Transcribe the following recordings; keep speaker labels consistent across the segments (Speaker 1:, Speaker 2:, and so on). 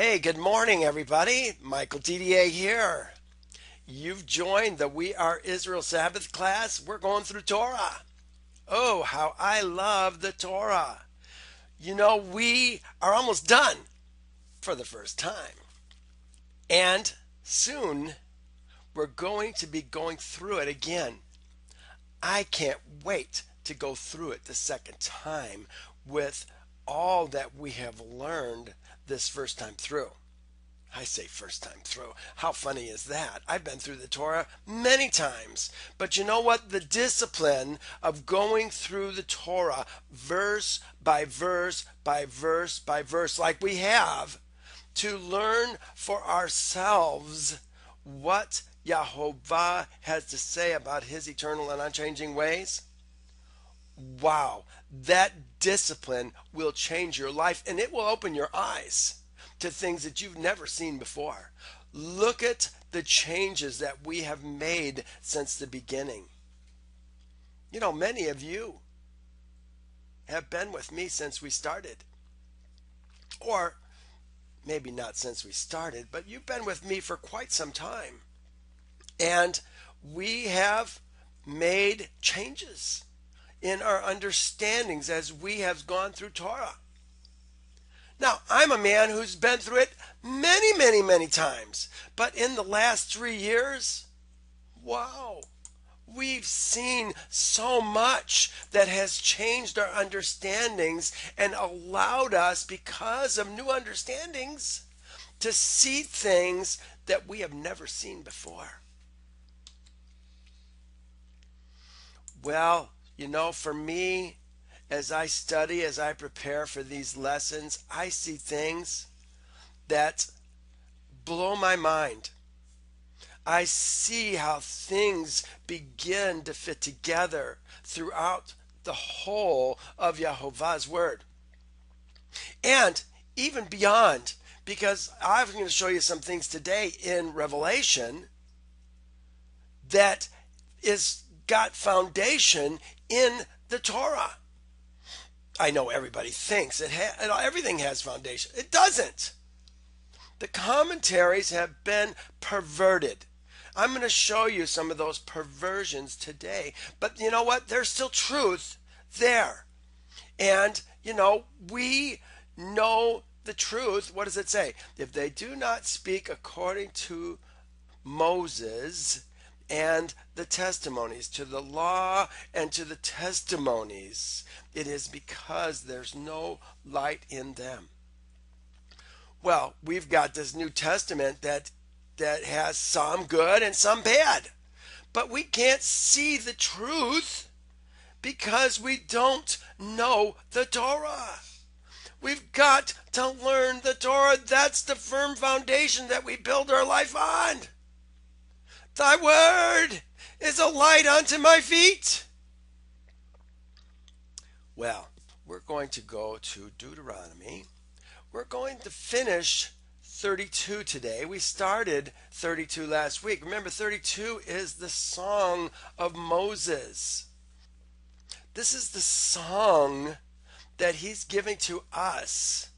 Speaker 1: Hey, good morning, everybody. Michael DDA here. You've joined the We Are Israel Sabbath class. We're going through Torah. Oh, how I love the Torah. We are almost done for the first time. And soon we're going to be going through it again. I can't wait to go through it the second time with all that we have learned this first time through. I say first time through. How funny is that? I've been through the Torah many times. But you know what? The discipline of going through the Torah verse by verse by verse by verse, like we have, to learn for ourselves what Yahovah has to say about his eternal and unchanging ways. Wow, that discipline will change your life and it will open your eyes to things that you've never seen before. Look at the changes that we have made since the beginning. Many of you have been with me since we started. Or maybe not since we started, but you've been with me for quite some time. And we have made changes in our understandings as we have gone through Torah. Now, I'm a man who's been through it many, many, many times. But in the last 3 years, wow, we've seen so much that has changed our understandings and allowed us, because of new understandings, to see things that we have never seen before. Well, for me, as I study, as I prepare for these lessons, I see things that blow my mind. I see how things begin to fit together throughout the whole of Yahovah's Word. And even beyond, because I'm going to show you some things today in Revelation that is got foundation in the Torah. I know everybody thinks everything has foundation. It doesn't. The commentaries have been perverted. I'm going to show you some of those perversions today. But you know what? There's still truth there. And, we know the truth. What does it say? If they do not speak according to Moses and the testimonies, to the law and to the testimonies, it is because there's no light in them. Well, we've got this New Testament that has some good and some bad. But we can't see the truth because we don't know the Torah. We've got to learn the Torah. That's the firm foundation that we build our life on. Thy word is a light unto my feet. Well, we're going to go to Deuteronomy. We're going to finish 32 today. We started 32 last week. Remember, 32 is the song of Moses. This is the song that he's giving to us.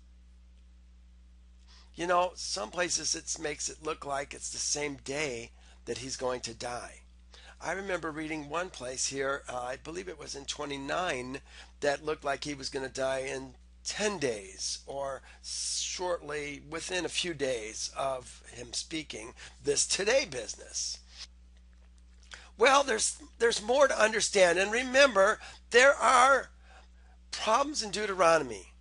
Speaker 1: Some places it makes it look like it's the same day that he's going to die. I remember reading one place here, I believe it was in 29, that looked like he was going to die in 10 days or shortly within a few days of him speaking this today business. Well, there's more to understand. And remember, there are problems in Deuteronomy.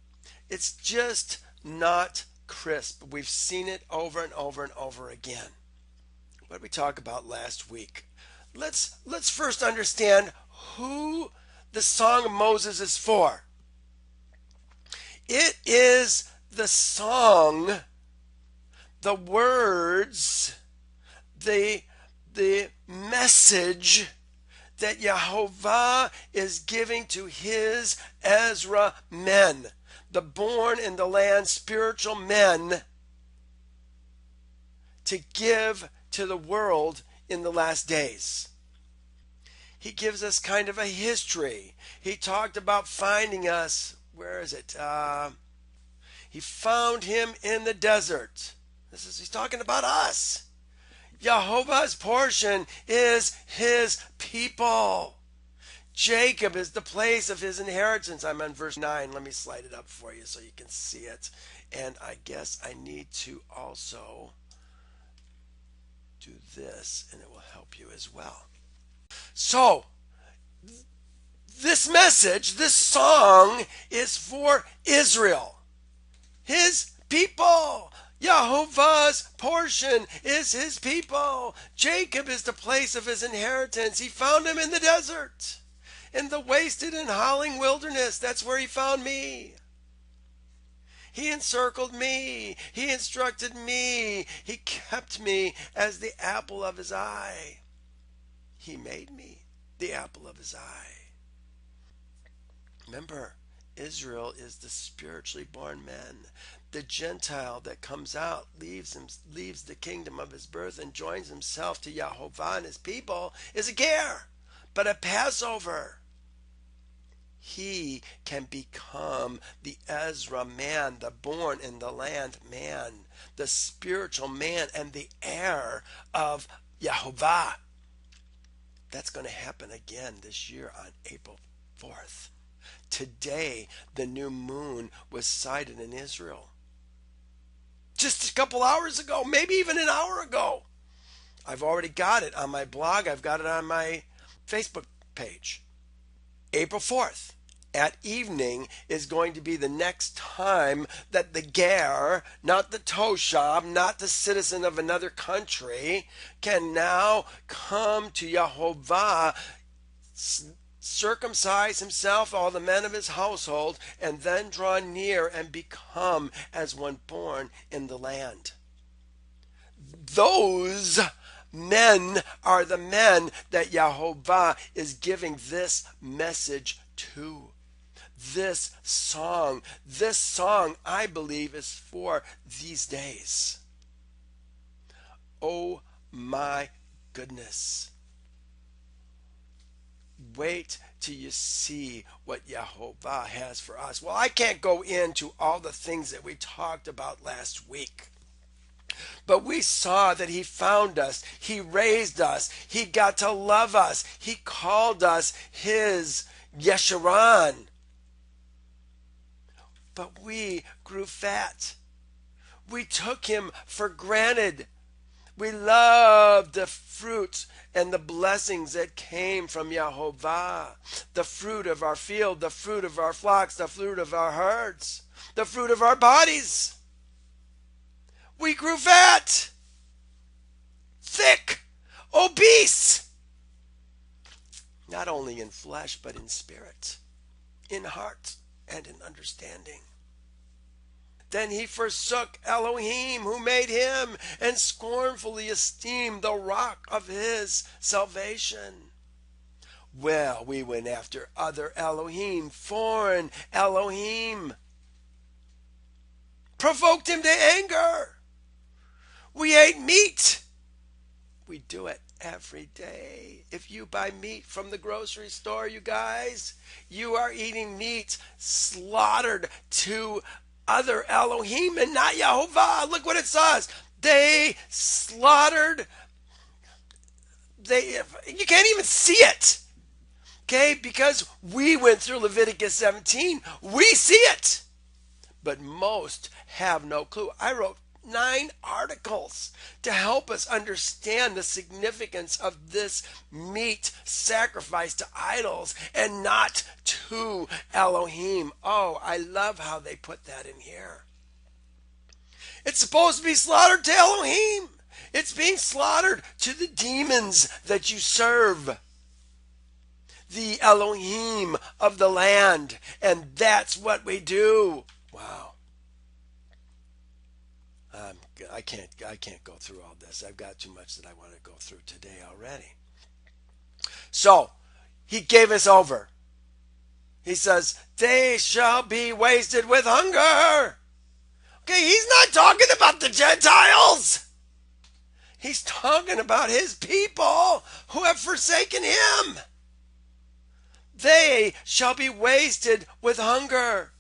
Speaker 1: It's just not crisp. We've seen it over and over and over again. What did we talk about last week? Let's first understand who the Song of Moses is for. It is the song, the words, the message that Yahovah is giving to his Ezra men, the born in the land spiritual men, to give to the world in the last days. He gives us kind of a history. He talked about finding us. Where is it? He found him in the desert. He's talking about us. Yahovah's portion is his people. Jacob is the place of his inheritance. I'm on verse 9. Let me slide it up for you so you can see it. And I guess I need to also do this, and it will help you as well. So, this message, this song is for Israel, his people. Yahovah's portion is his people. Jacob is the place of his inheritance. He found him in the desert, in the wasted and howling wilderness. That's where he found me. He encircled me. He instructed me. He kept me as the apple of his eye. He made me the apple of his eye. Remember, Israel is the spiritually born man. The Gentile that comes out leaves the kingdom of his birth and joins himself to Yahovah and his people is a ger, but a Passover. He can become the Ezra man, the born in the land man, the spiritual man and the heir of Yahovah. That's going to happen again this year on April 4th. Today, the new moon was sighted in Israel. Just a couple hours ago, maybe even an hour ago. I've already got it on my blog. I've got it on my Facebook page. April 4th at evening is going to be the next time that the ger, not the toshab, not the citizen of another country, can now come to Yahovah, circumcise himself, all the men of his household, and then draw near and become as one born in the land. Those men are the men that Yahovah is giving this message to. This song, I believe, is for these days. Oh my goodness. Wait till you see what Yahovah has for us. Well, I can't go into all the things that we talked about last week. But we saw that he found us. He raised us. He got to love us. He called us his Yesharon. But we grew fat. We took him for granted. We loved the fruit and the blessings that came from Yahovah. The fruit of our field, the fruit of our flocks, the fruit of our herds, the fruit of our bodies. We grew fat, thick, obese. Not only in flesh, but in spirit, in heart, and in understanding. Then he forsook Elohim who made him and scornfully esteemed the rock of his salvation. Well, we went after other Elohim, foreign Elohim. Provoked him to anger. We ate meat. We do it every day. If you buy meat from the grocery store, you guys, you are eating meat slaughtered to other Elohim and not Yahovah. Look what it says. They slaughtered. You can't even see it. Okay, because we went through Leviticus 17. We see it. But most have no clue. I wrote 9 articles to help us understand the significance of this meat sacrificed to idols and not to Elohim. Oh, I love how they put that in here. It's supposed to be slaughtered to Elohim. It's being slaughtered to the demons that you serve. The Elohim of the land. And that's what we do. Wow. I can't go through all this. I've got too much that I want to go through today already. So, he gave us over. He says, they shall be wasted with hunger. Okay, he's not talking about the Gentiles. He's talking about his people who have forsaken him. They shall be wasted with hunger.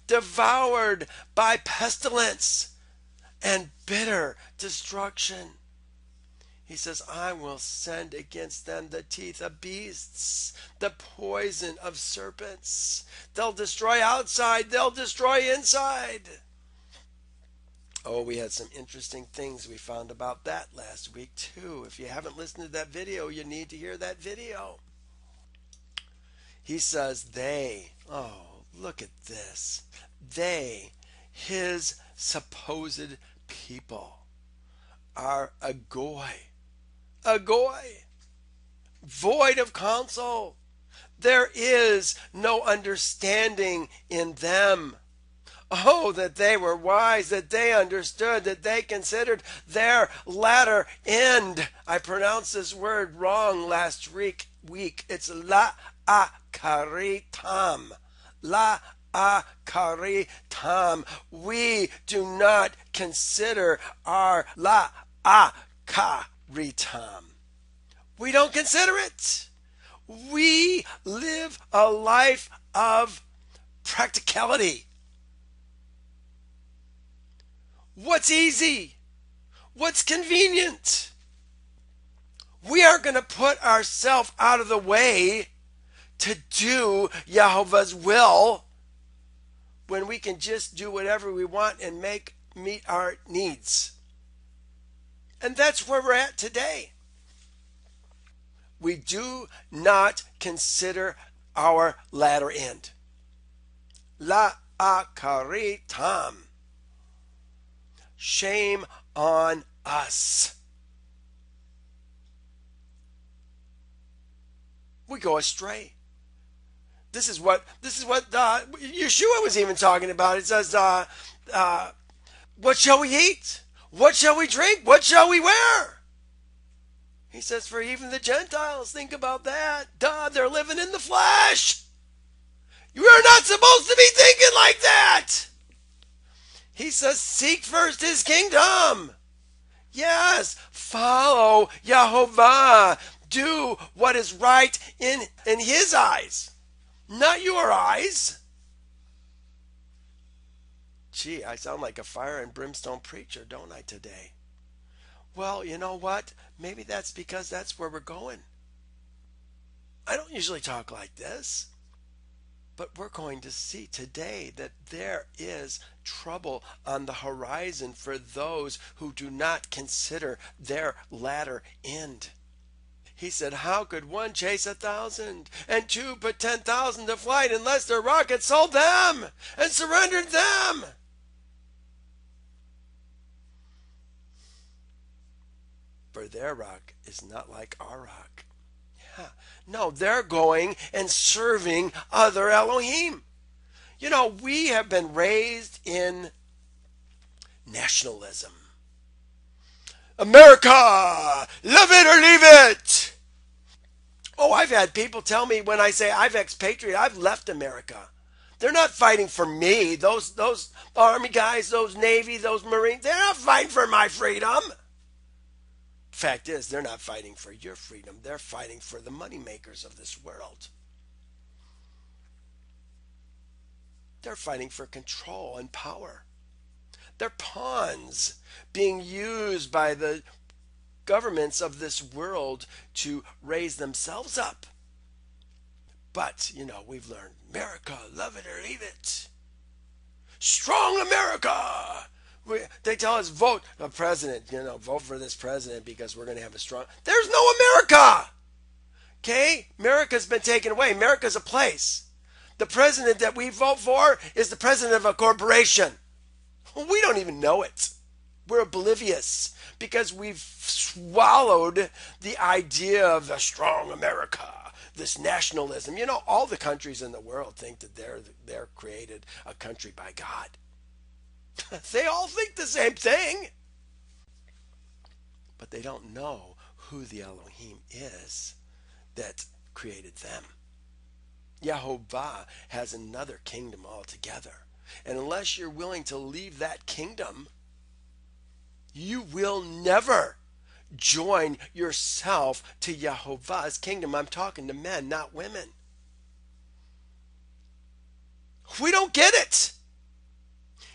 Speaker 1: devoured by pestilence and bitter destruction. He says, I will send against them the teeth of beasts, the poison of serpents. They'll destroy outside, they'll destroy inside. Oh, we had some interesting things we found about that last week too. If you haven't listened to that video, you need to hear that video. He says oh, look at this. His supposed people, are a goy, void of counsel. There is no understanding in them. Oh, that they were wise, that they understood, that they considered their latter end. I pronounced this word wrong last week. It's la'akaritam. La'akaritam. We do not consider our la'akaritam. We don't consider it. We live a life of practicality. What's easy? What's convenient? We aren't going to put ourselves out of the way to do Yahovah's will when we can just do whatever we want and meet our needs. And that's where we're at today. We do not consider our latter end. La'akaritam. Shame on us. We go astray. This is what Yeshua was even talking about. It says, what shall we eat? What shall we drink? What shall we wear? He says, for even the Gentiles, think about that. They're living in the flesh. You are not supposed to be thinking like that. He says, seek first his kingdom. Yes, follow Yahovah. Do what is right in his eyes, not your eyes. Gee, I sound like a fire and brimstone preacher, don't I, today? Well, you know what? Maybe that's because that's where we're going. I don't usually talk like this. But we're going to see today that there is trouble on the horizon for those who do not consider their latter end. He said, how could one chase 1,000 and two put 10,000 to flight unless their rocket sold them and surrendered them? For their rock is not like our rock. No, they're going and serving other Elohim. You know, we have been raised in nationalism. America, love it or leave it. Oh, I've had people tell me when I say I've expatriated, I've left America. They're not fighting for me. Those Army guys, those Navy, those Marines, they're not fighting for my freedom. Fact is, they're not fighting for your freedom. They're fighting for the money makers of this world. They're fighting for control and power. They're pawns being used by the governments of this world to raise themselves up. But, you know, we've learned America, love it or leave it. Strong America. They tell us vote a president, vote for this president because we're going to have a strong. There's no America. Okay? America's been taken away. America's a place. The president that we vote for is the president of a corporation. We don't even know it. We're oblivious because we've swallowed the idea of a strong America, this nationalism. You know, all the countries in the world think that they're created a country by God. They all think the same thing. But they don't know who the Elohim is that created them. Yahovah has another kingdom altogether. And unless you're willing to leave that kingdom, you will never join yourself to Yahovah's kingdom. I'm talking to men, not women. We don't get it.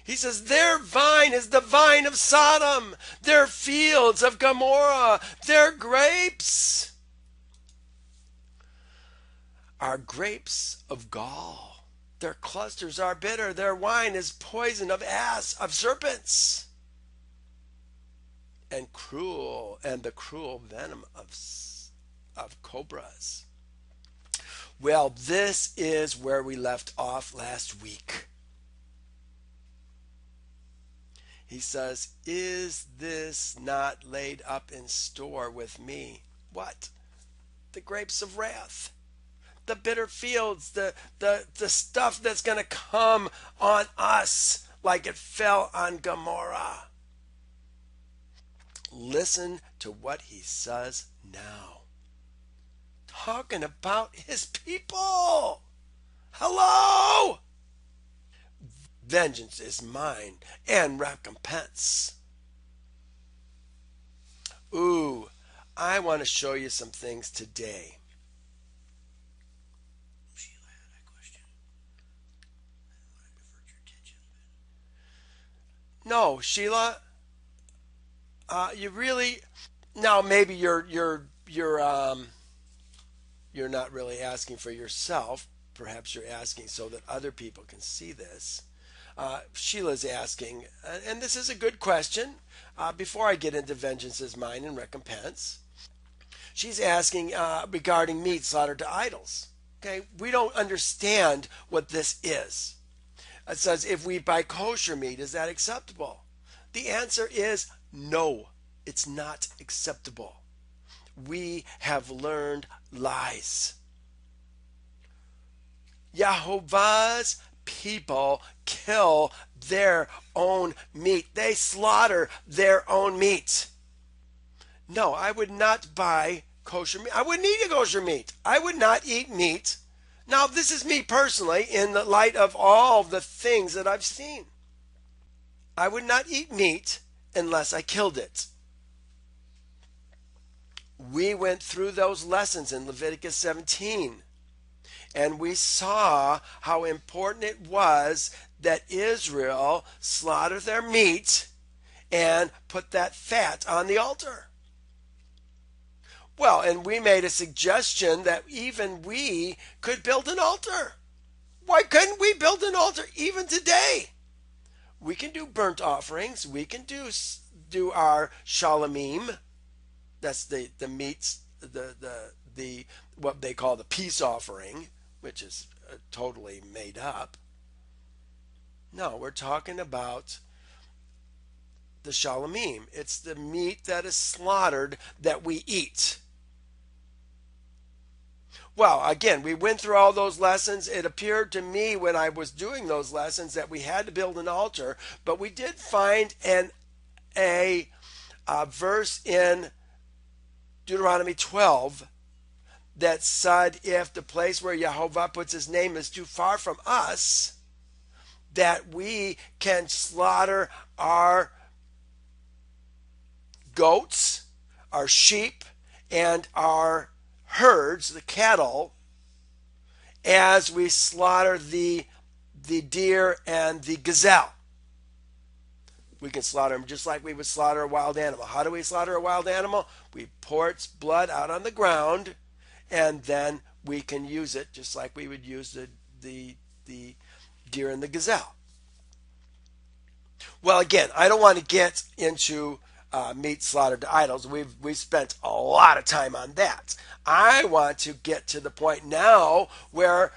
Speaker 1: He says, their vine is the vine of Sodom, their fields of Gomorrah, their grapes are grapes of gall. Their clusters are bitter, their wine is poison of serpents, and the cruel venom of cobras. Well, this is where we left off last week. He says, is this not laid up in store with me? What? The grapes of wrath, the bitter fields, the stuff that's going to come on us like it fell on Gomorrah. Listen to what he says now. Talking about his people. Hello! Vengeance is mine and recompense. Ooh, I want to show you some things today.
Speaker 2: Sheila had a question. I want to divert your attention a bit.
Speaker 1: No, Sheila, you really now maybe you're not really asking for yourself. Perhaps you're asking so that other people can see this. Sheila's asking, and this is a good question. Before I get into vengeance is mine and recompense, she's asking regarding meat slaughtered to idols. Okay, we don't understand what this is. It says, if we buy kosher meat, is that acceptable? The answer is no, it's not acceptable. We have learned lies. Yahovah's people kill their own meat. They slaughter their own meat. No, I would not buy kosher meat. I wouldn't eat a kosher meat. I would not eat meat. Now, this is me personally in the light of all the things that I've seen. I would not eat meat unless I killed it. We went through those lessons in Leviticus 17. And we saw how important it was that Israel slaughter their meat and put that fat on the altar. Well, and we made a suggestion that even we could build an altar. Why couldn't we build an altar even today? We can do burnt offerings. We can do our shalamim. That's the meats, the what they call the peace offering, which is totally made up. No, we're talking about the shalamim. It's the meat that is slaughtered that we eat. Well, again, we went through all those lessons. It appeared to me when I was doing those lessons that we had to build an altar, but we did find a verse in Deuteronomy 12 that said if the place where Yahovah puts his name is too far from us, that we can slaughter our goats, our sheep, and our herds, the cattle, as we slaughter the deer and the gazelle. We can slaughter them just like we would slaughter a wild animal. How do we slaughter a wild animal? We pour its blood out on the ground, and then we can use it just like we would use the deer and the gazelle. Well, again, I don't want to get into meat slaughtered to idols. We've spent a lot of time on that. I want to get to the point now where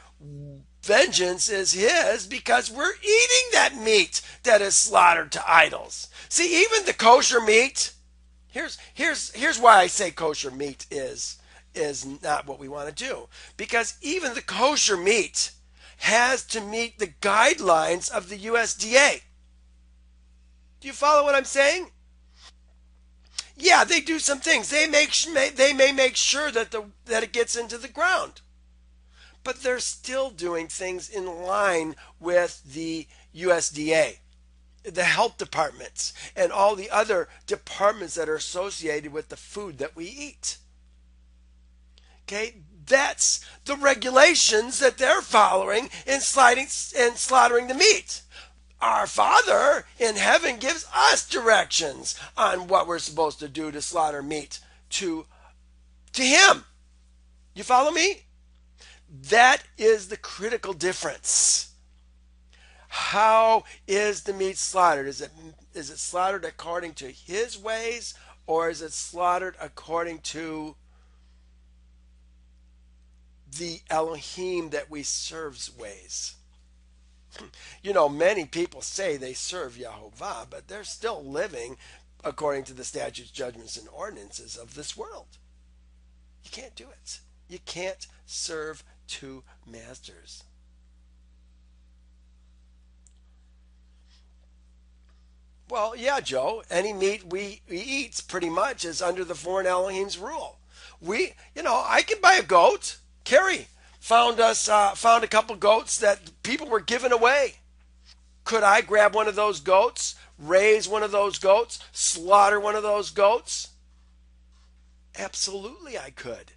Speaker 1: vengeance is his because we're eating that meat that is slaughtered to idols. See, even the kosher meat, here's why I say kosher meat is not what we want to do. Because even the kosher meat has to meet the guidelines of the USDA. Do you follow what I'm saying? Yeah, they do some things. They may make sure that it gets into the ground. But they're still doing things in line with the USDA, the health departments, and all the other departments that are associated with the food that we eat. Okay, that's the regulations that they're following in slaughtering the meat. our Father in heaven gives us directions on what we're supposed to do to slaughter meat to him. You follow me? That is the critical difference. How is the meat slaughtered? Is it slaughtered according to his ways, or is it slaughtered according to the Elohim that we serve's ways? You know, many people say they serve Yahovah, but they're still living according to the statutes, judgments, and ordinances of this world. You can't do it. You can't serve two masters. Well, yeah, Joe, any meat we eat pretty much is under the foreign Elohim's rule. I can buy a goat. Carrie found a couple goats that people were giving away. Could I grab one of those goats, raise one of those goats, slaughter one of those goats? Absolutely I could.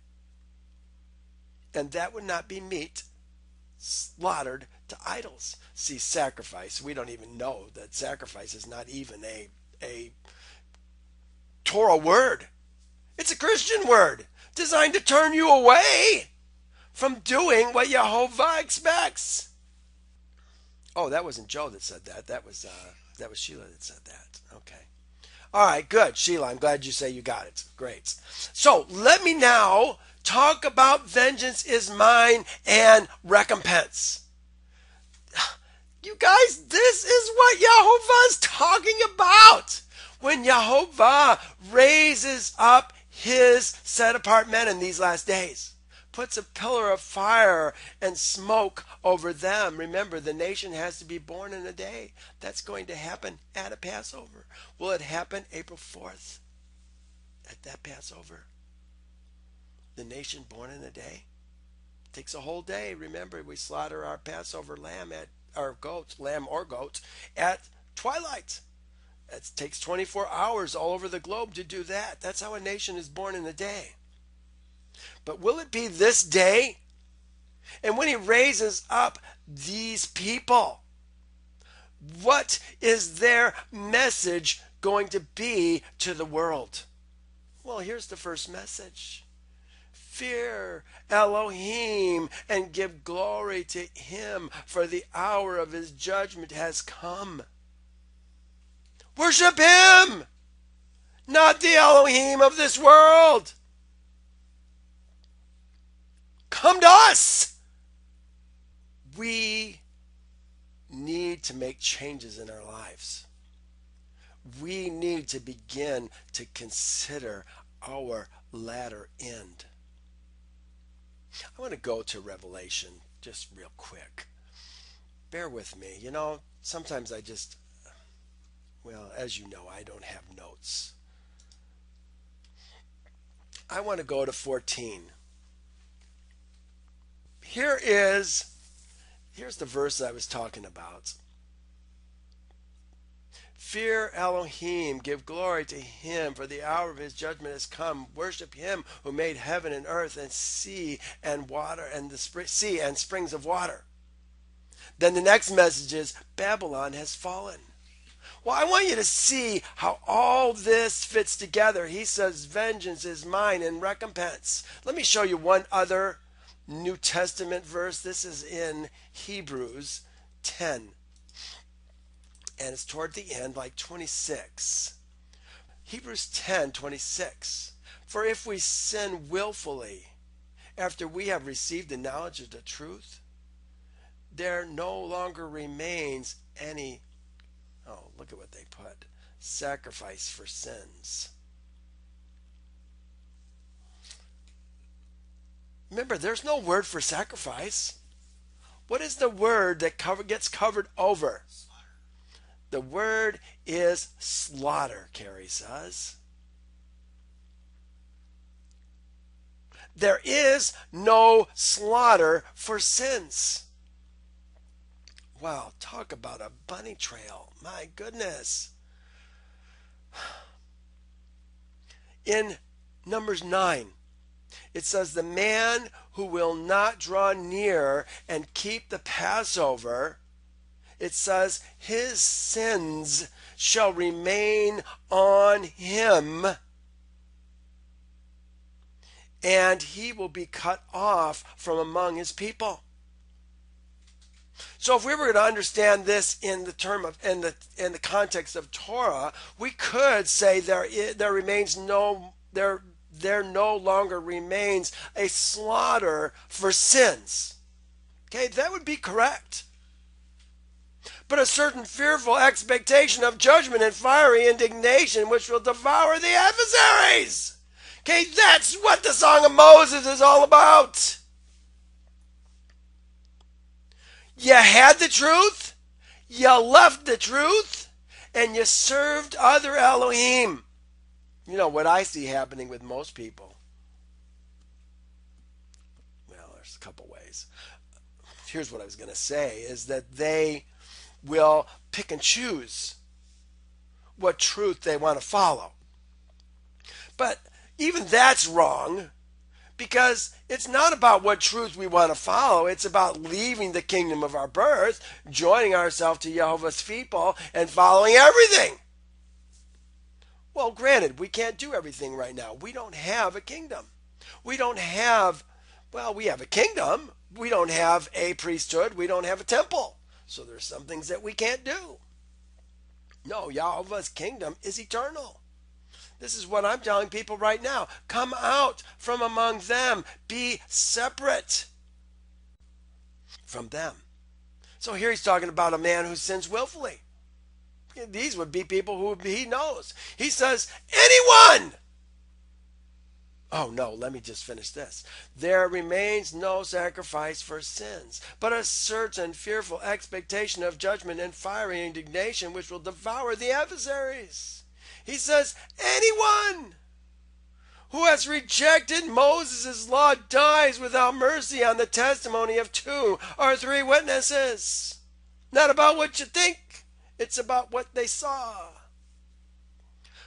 Speaker 1: And that would not be meat slaughtered to idols. See, sacrifice, we don't even know that sacrifice is not even a Torah word. It's a Christian word designed to turn you away from doing what Yehovah expects. Oh, that wasn't Joe that said that. That was Sheila that said that. Okay. All right, good. Sheila, I'm glad you say you got it. Great. So let me now talk about vengeance is mine and recompense. You guys, this is what Yahovah is talking about. When Yahovah raises up his set-apart men in these last days, puts a pillar of fire and smoke over them. Remember, the nation has to be born in a day. That's going to happen at a Passover. Will it happen April 4th at that Passover? The nation born in a day? It takes a whole day. Remember, we slaughter our Passover lamb lamb or goat, at twilight. It takes 24 hours all over the globe to do that. That's how a nation is born in a day. But will it be this day? And when he raises up these people, what is their message going to be to the world? Well, here's the first message. Fear Elohim and give glory to him, for the hour of his judgment has come. Worship him, not the Elohim of this world. Come to us. We need to make changes in our lives. We need to begin to consider our latter end. I want to go to Revelation just real quick. Bear with me. You know, sometimes as you know, I don't have notes. I want to go to 14. Here's the verse I was talking about. Fear Elohim, give glory to him, for the hour of his judgment has come. Worship him who made heaven and earth and sea and water and the sea and springs of water. Then the next message is Babylon has fallen. Well, I want you to see how all this fits together. He says, vengeance is mine and recompense. Let me show you one other New Testament verse. This is in Hebrews 10. And it's toward the end, like 26. Hebrews 10:26. For if we sin willfully, after we have received the knowledge of the truth, there no longer remains any, oh, look at what they put, sacrifice for sins. Remember, there's no word for sacrifice. What is the word that gets covered over? The word is slaughter, Carrie says. There is no slaughter for sins. Wow, talk about a bunny trail. My goodness. In Numbers 9, it says, the man who will not draw near and keep the Passover it says, his sins shall remain on him, and he will be cut off from among his people. So if we were going to understand this in the term of in the context of Torah, we could say there no longer remains a slaughter for sins. Okay, that would be correct. But a certain fearful expectation of judgment and fiery indignation which will devour the adversaries. Okay, that's what the Song of Moses is all about. You had the truth, you left the truth, and you served other Elohim. You know what I see happening with most people? Well, there's a couple ways. Here's what I was going to say, is that they will pick and choose what truth they want to follow. But even that's wrong, because it's not about what truth we want to follow. It's about leaving the kingdom of our birth, joining ourselves to Yehovah's people, and following everything. Well, granted, we can't do everything right now. We don't have a kingdom. We don't have, well, we have a kingdom. We don't have a priesthood. We don't have a temple. So there's some things that we can't do. No, Yahovah's kingdom is eternal. This is what I'm telling people right now. Come out from among them. Be separate from them. So here he's talking about a man who sins willfully. These would be people who he knows. He says, anyone. Oh no, let me just finish this. There remains no sacrifice for sins, but a certain fearful expectation of judgment and fiery indignation which will devour the adversaries. He says, anyone who has rejected Moses' law dies without mercy on the testimony of 2 or 3 witnesses. Not about what you think, it's about what they saw.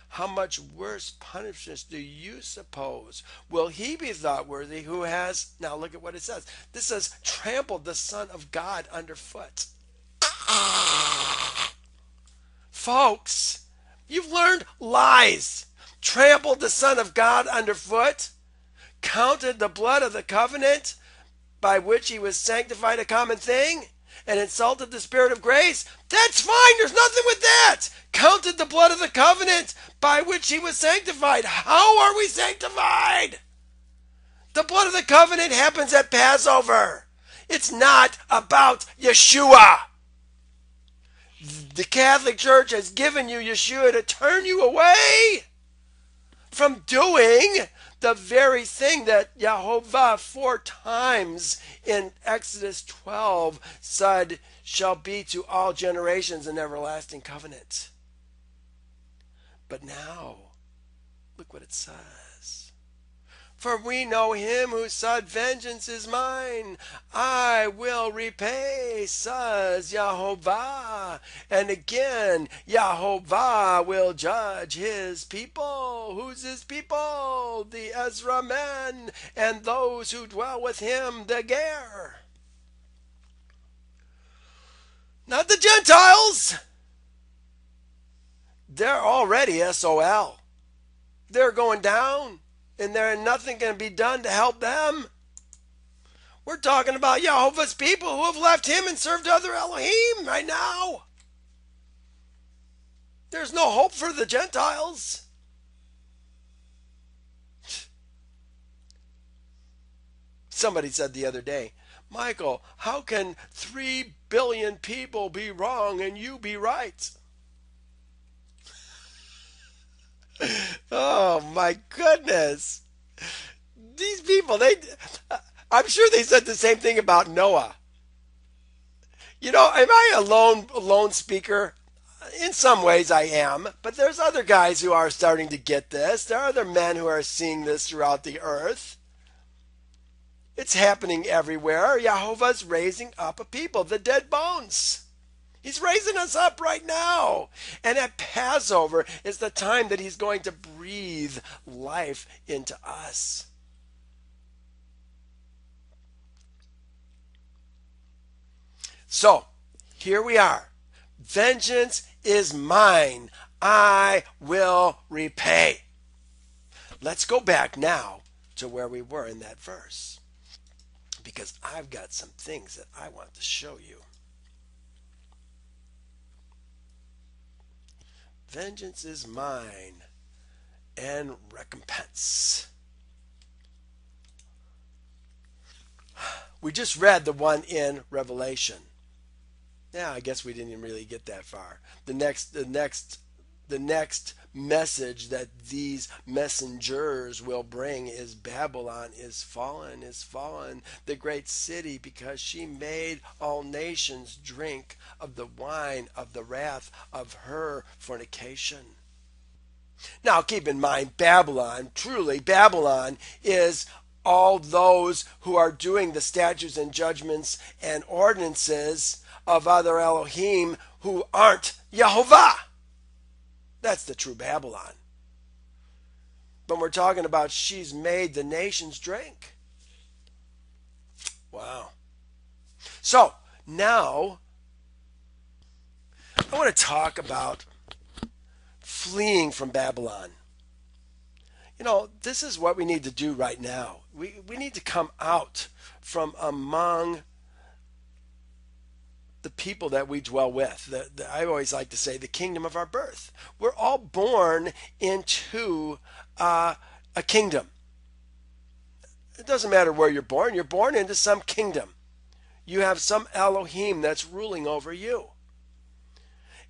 Speaker 1: How much worse punishments do you suppose will he be thought worthy who has, now look at what it says. This says, trampled the Son of God underfoot. Folks, you've learned lies. Trampled the Son of God underfoot. Counted the blood of the covenant by which he was sanctified a common thing. And insulted the Spirit of grace. That's fine. There's nothing with that. Counted the blood of the covenant by which he was sanctified. How are we sanctified? The blood of the covenant happens at Passover. It's not about Yeshua. The Catholic Church has given you Yeshua to turn you away from doing the very thing that Yahovah 4 times in Exodus 12 said shall be to all generations an everlasting covenant. But now, look what it says. For we know him who said, vengeance is mine, I will repay, says Yahovah. And again, Yahovah will judge his people. Who's his people? The Ezra men and those who dwell with him, the Ger. Not the Gentiles. They're already SOL. They're going down. And there ain't nothing going to be done to help them. We're talking about Yahovah's people who have left him and served other Elohim right now. There's no hope for the Gentiles. Somebody said the other day, Michael, how can 3 billion people be wrong and you be right? Oh my goodness. These people, I'm sure they said the same thing about Noah. You know, am I a lone speaker? In some ways I am, but there's other guys who are starting to get this. There are other men who are seeing this throughout the earth. It's happening everywhere. Yahovah's raising up a people, the dead bones. He's raising us up right now. And at Passover is the time that he's going to breathe life into us. So, here we are. Vengeance is mine. I will repay. Let's go back now to where we were in that verse, because I've got some things that I want to show you. Vengeance is mine and recompense. We just read the one in Revelation. Yeah, I guess we didn't even really get that far. The next message that these messengers will bring is Babylon is fallen, the great city, because she made all nations drink of the wine of the wrath of her fornication. Now keep in mind, Babylon, truly Babylon is all those who are doing the statutes and judgments and ordinances of other Elohim who aren't Yehovah. That's the true Babylon. But we're talking about she's made the nations drink. Wow. So now I want to talk about fleeing from Babylon. You know, this is what we need to do right now. We need to come out from among the people that we dwell with. I always like to say the kingdom of our birth. We're all born into a kingdom. It doesn't matter where you're born into some kingdom. You have some Elohim that's ruling over you.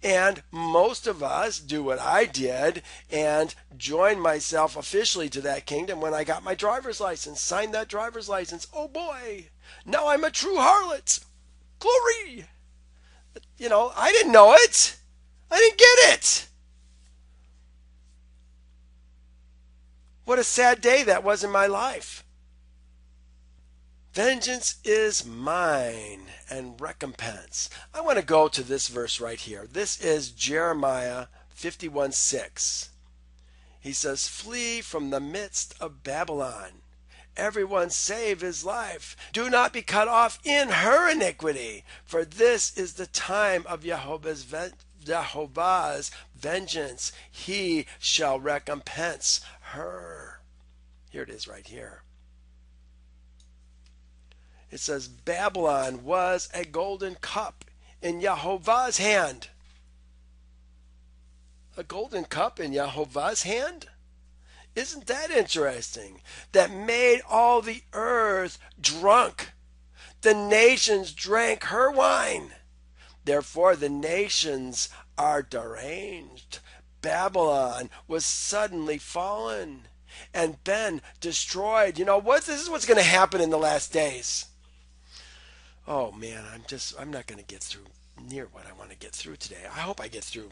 Speaker 1: And most of us do what I did and joined myself officially to that kingdom when I got my driver's license, signed that driver's license. Oh boy, now I'm a true harlot. Glory! You know, I didn't know it. I didn't get it. What a sad day that was in my life. Vengeance is mine and recompense. I want to go to this verse right here. This is Jeremiah 51:6. He says, flee from the midst of Babylon. Everyone save his life. Do not be cut off in her iniquity, for this is the time of Yehovah's vengeance. He shall recompense her. Here it is right here. It says, Babylon was a golden cup in Yehovah's hand. A golden cup in Yehovah's hand? Isn't that interesting? That made all the earth drunk. The nations drank her wine. Therefore the nations are deranged. Babylon was suddenly fallen and been destroyed. You know what? This is what's going to happen in the last days. Oh man, I'm not going to get through near what I want to get through today. I hope I get through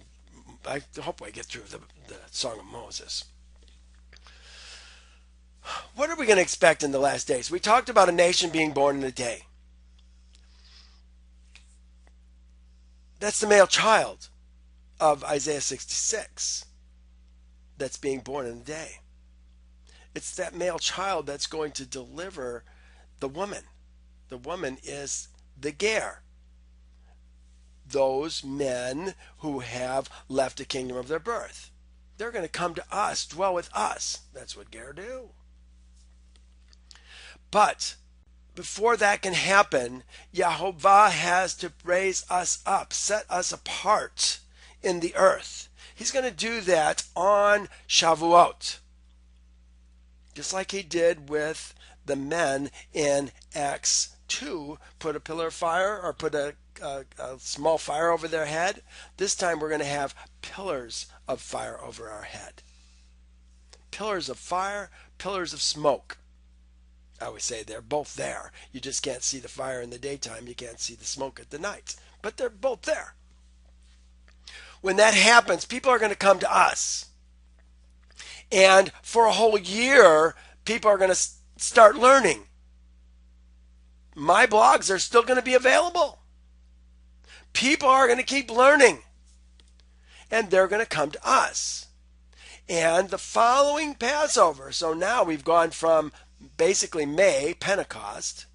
Speaker 1: the Song of Moses. What are we going to expect in the last days? We talked about a nation being born in a day. That's the male child of Isaiah 66 that's being born in a day. It's that male child that's going to deliver the woman. The woman is the Ger. Those men who have left the kingdom of their birth. They're going to come to us, dwell with us. That's what Ger do. But before that can happen, Yahovah has to raise us up, set us apart in the earth. He's going to do that on Shavuot. Just like he did with the men in Acts 2, put a pillar of fire or put a small fire over their head. This time we're going to have pillars of fire over our head. Pillars of fire, pillars of smoke. I always say they're both there. You just can't see the fire in the daytime. You can't see the smoke at the night. But they're both there. When that happens, people are going to come to us. And for a whole year, people are going to start learning. My blogs are still going to be available. People are going to keep learning. And they're going to come to us. And the following Passover, so now we've gone from basically May, Pentecost,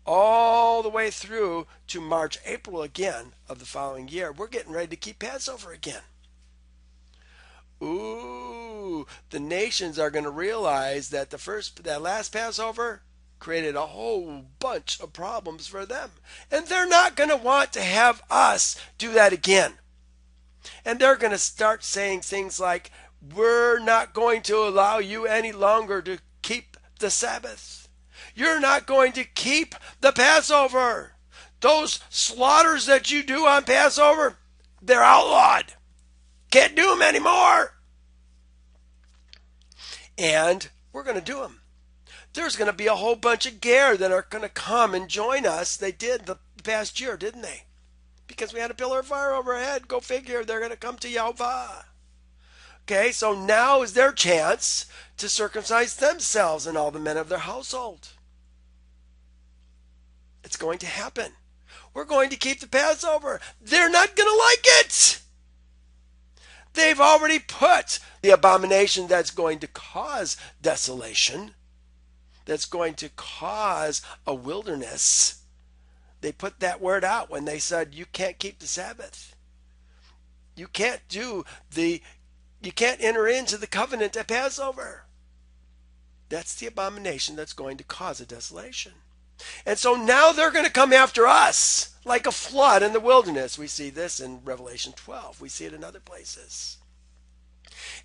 Speaker 1: all the way through to March, April again of the following year. We're getting ready to keep Passover again. Ooh, the nations are going to realize that that last Passover created a whole bunch of problems for them. And they're not going to want to have us do that again. And they're going to start saying things like, we're not going to allow you any longer to keep the Sabbath. You're not going to keep the Passover. Those slaughters that you do on Passover, they're outlawed. Can't do them anymore. And we're going to do them. There's going to be a whole bunch of Ger that are going to come and join us. They did the past year, didn't they? Because we had a pillar of fire overhead. Go figure, they're going to come to Yahovah. Okay, so now is their chance to circumcise themselves and all the men of their household. It's going to happen. We're going to keep the Passover. They're not going to like it. They've already put the abomination that's going to cause desolation, that's going to cause a wilderness. They put that word out when they said, you can't keep the Sabbath. You can't enter into the covenant at Passover. That's the abomination that's going to cause a desolation. And so now they're going to come after us like a flood in the wilderness. We see this in Revelation 12. We see it in other places.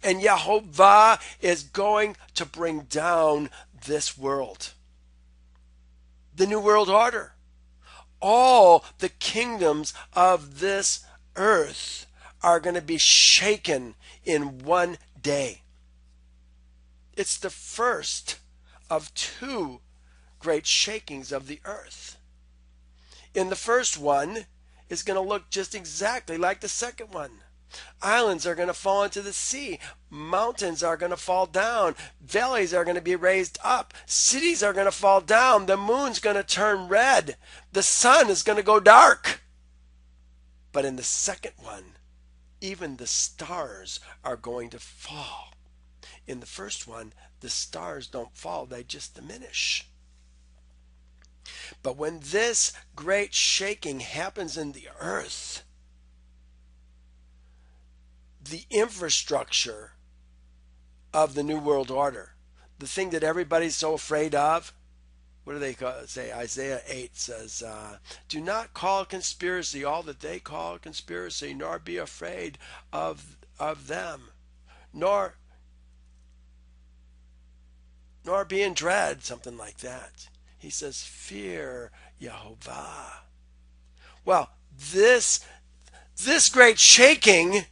Speaker 1: And Yahovah is going to bring down this world. The New World Order. All the kingdoms of this earth are going to be shaken in one day. It's the first of two great shakings of the earth. In the first one is going to look just exactly like the second one. Islands are going to fall into the sea. Mountains are going to fall down. Valleys are going to be raised up. Cities are going to fall down. The moon's going to turn red. The sun is going to go dark. But in the second one, even the stars are going to fall. In the first one, the stars don't fall, they just diminish. But when this great shaking happens in the earth, the infrastructure of the New World Order, the thing that everybody's so afraid of, what do they say? Isaiah 8 says, do not call conspiracy all that they call conspiracy, nor be afraid of them, nor be in dread, something like that. He says, fear Yahovah. Well, this great shaking,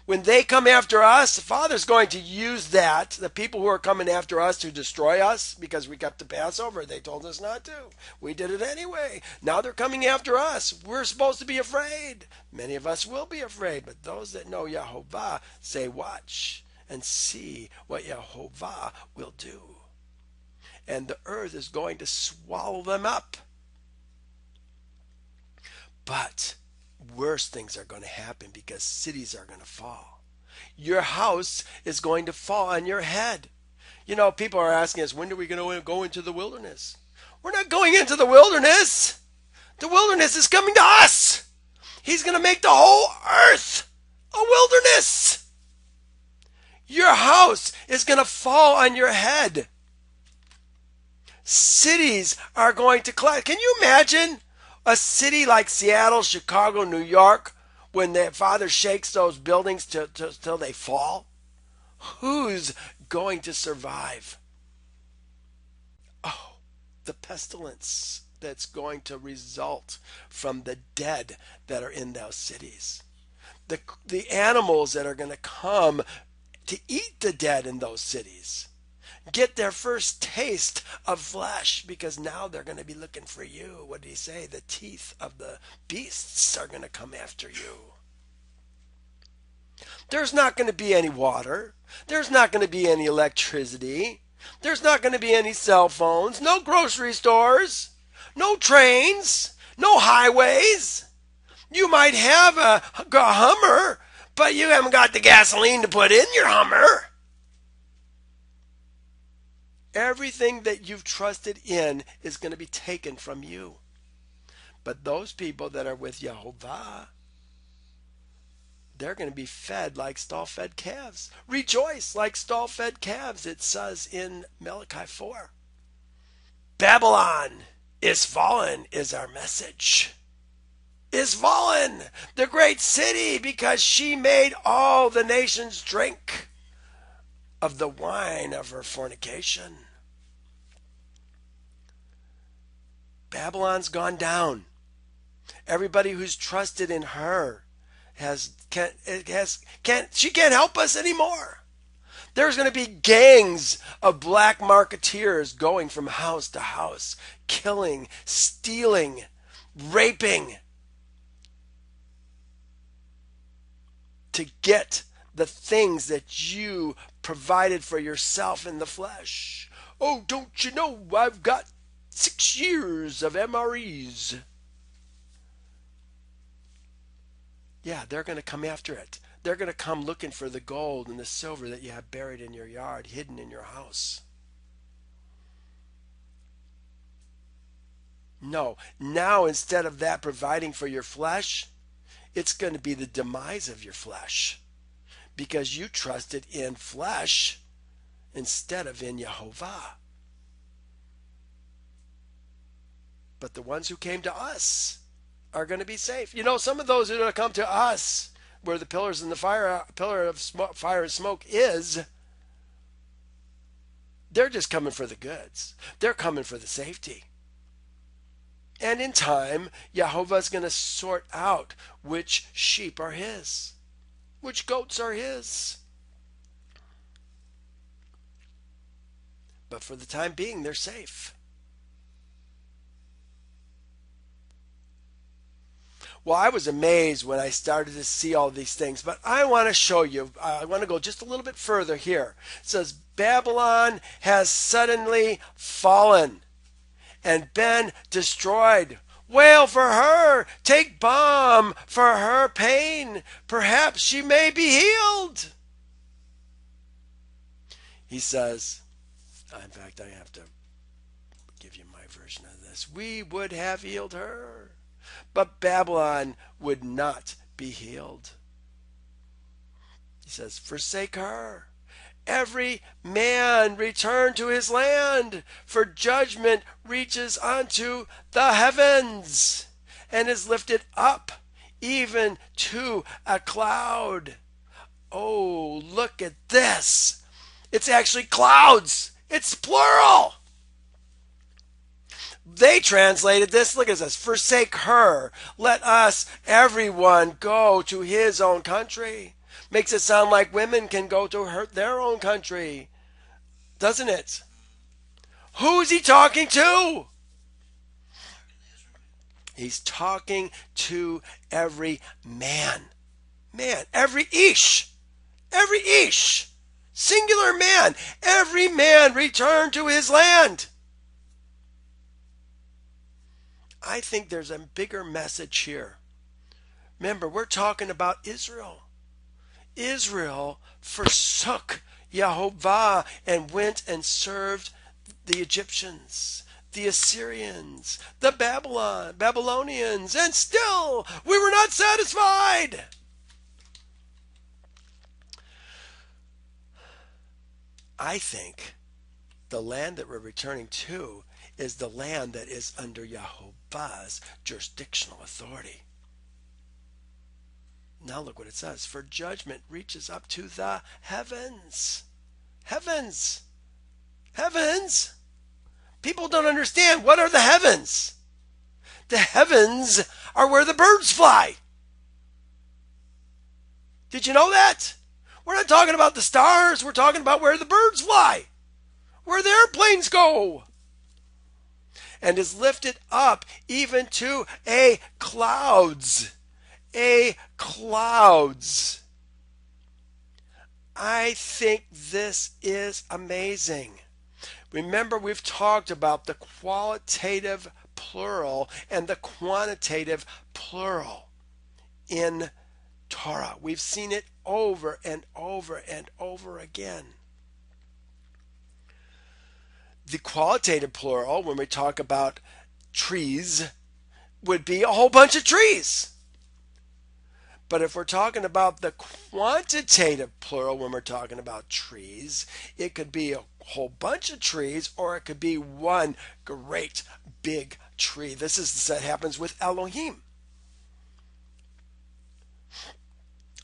Speaker 1: when they come after us, the Father's going to use that, the people who are coming after us to destroy us because we kept the Passover. They told us not to. We did it anyway. Now they're coming after us. We're supposed to be afraid. Many of us will be afraid, but those that know Yahovah say, watch and see what Yahovah will do. And the earth is going to swallow them up. But worse things are going to happen because cities are going to fall. Your house is going to fall on your head. You know, people are asking us, when are we going to go into the wilderness? We're not going into the wilderness. The wilderness is coming to us. He's going to make the whole earth a wilderness. Your house is going to fall on your head. Cities are going to collapse. Can you imagine a city like Seattle, Chicago, New York, when the Father shakes those buildings till they fall? Who's going to survive? Oh, the pestilence that's going to result from the dead that are in those cities. The animals that are going to come to eat the dead in those cities. Get their first taste of flesh, because now they're going to be looking for you. What did he say? The teeth of the beasts are going to come after you. There's not going to be any water. There's not going to be any electricity. There's not going to be any cell phones, no grocery stores, no trains, no highways. You might have a Hummer, but you haven't got the gasoline to put in your Hummer. Everything that you've trusted in is going to be taken from you. But those people that are with Yehovah, they're going to be fed like stall-fed calves. Rejoice like stall-fed calves, it says in Malachi 4. Babylon is fallen is our message. Is fallen, the great city, because she made all the nations drink of the wine of her fornication. Babylon's gone down. Everybody who's trusted in her she can't help us anymore. There's going to be gangs of black marketeers going from house to house, killing, stealing, raping, to get the things that you provided for yourself in the flesh. Oh, don't you know I've got 6 years of MREs? Yeah, they're going to come after it. They're going to come looking for the gold and the silver that you have buried in your yard, hidden in your house. No, now instead of that providing for your flesh, it's going to be the demise of your flesh, because you trusted in flesh instead of in Yehovah. But the ones who came to us are going to be safe. You know, some of those who are going to come to us, where the pillars and the pillar of fire and smoke is, they're just coming for the goods. They're coming for the safety. And in time, Yahovah's going to sort out which sheep are his, which goats are his. But for the time being, they're safe. Well, I was amazed when I started to see all these things, but I want to show you, I want to go just a little bit further here. It says, Babylon has suddenly fallen and been destroyed. Wail for her, take balm for her pain. Perhaps she may be healed. He says, in fact, I have to give you my version of this. We would have healed her, but Babylon would not be healed. He says, forsake her. Every man return to his land, for judgment reaches unto the heavens and is lifted up even to a cloud. Oh, look at this. It's actually clouds. It's plural. They translated this, look at this, forsake her. Let us, everyone, go to his own country. Makes it sound like women can go to their own country, doesn't it? Who's he talking to? He's talking to every man. Man, every ish. Every ish. Singular man. Every man return to his land. I think there's a bigger message here. Remember, we're talking about Israel. Israel forsook Yahovah and went and served the Egyptians, the Assyrians, the Babylonians, and still we were not satisfied. I think the land that we're returning to is the land that is under Yahovah's jurisdictional authority. Now look what it says. For judgment reaches up to the heavens. Heavens. Heavens. People don't understand. What are the heavens? The heavens are where the birds fly. Did you know that? We're not talking about the stars. We're talking about where the birds fly, where the airplanes go. And is lifted up even to a clouds. A clouds. I think this is amazing. Remember, we've talked about the qualitative plural and the quantitative plural in Torah. We've seen it over and over and over again. The qualitative plural, when we talk about trees, would be a whole bunch of trees. But if we're talking about the quantitative plural, when we're talking about trees, it could be a whole bunch of trees, or it could be one great big tree. This is that happens with Elohim.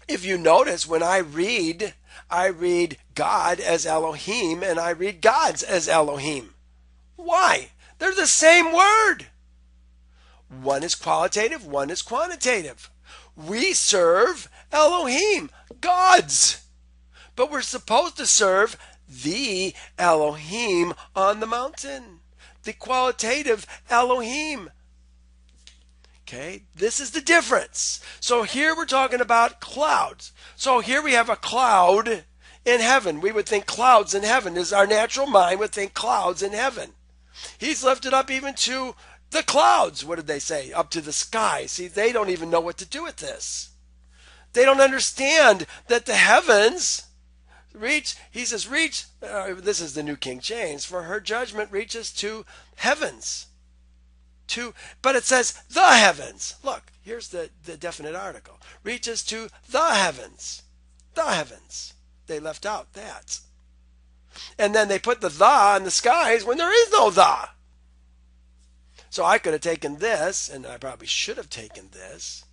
Speaker 1: If you notice, when I read God as Elohim and I read gods as Elohim. Why? They're the same word. One is qualitative, one is quantitative. We serve Elohim, gods. But we're supposed to serve the Elohim on the mountain, the qualitative Elohim. Okay, this is the difference. So here we're talking about clouds. So here we have a cloud in heaven. We would think clouds in heaven. Is our natural mind would think clouds in heaven. He's lifted up even to the clouds. What did they say? Up to the sky. See, they don't even know what to do with this. They don't understand that the heavens reach, he says, this is the New King James, for her judgment reaches to heavens. But it says the heavens. Look, here's the definite article. Reaches to the heavens. The heavens. They left out that. And then they put the in the skies when there is no the. So I could have taken this, and I probably should have taken this,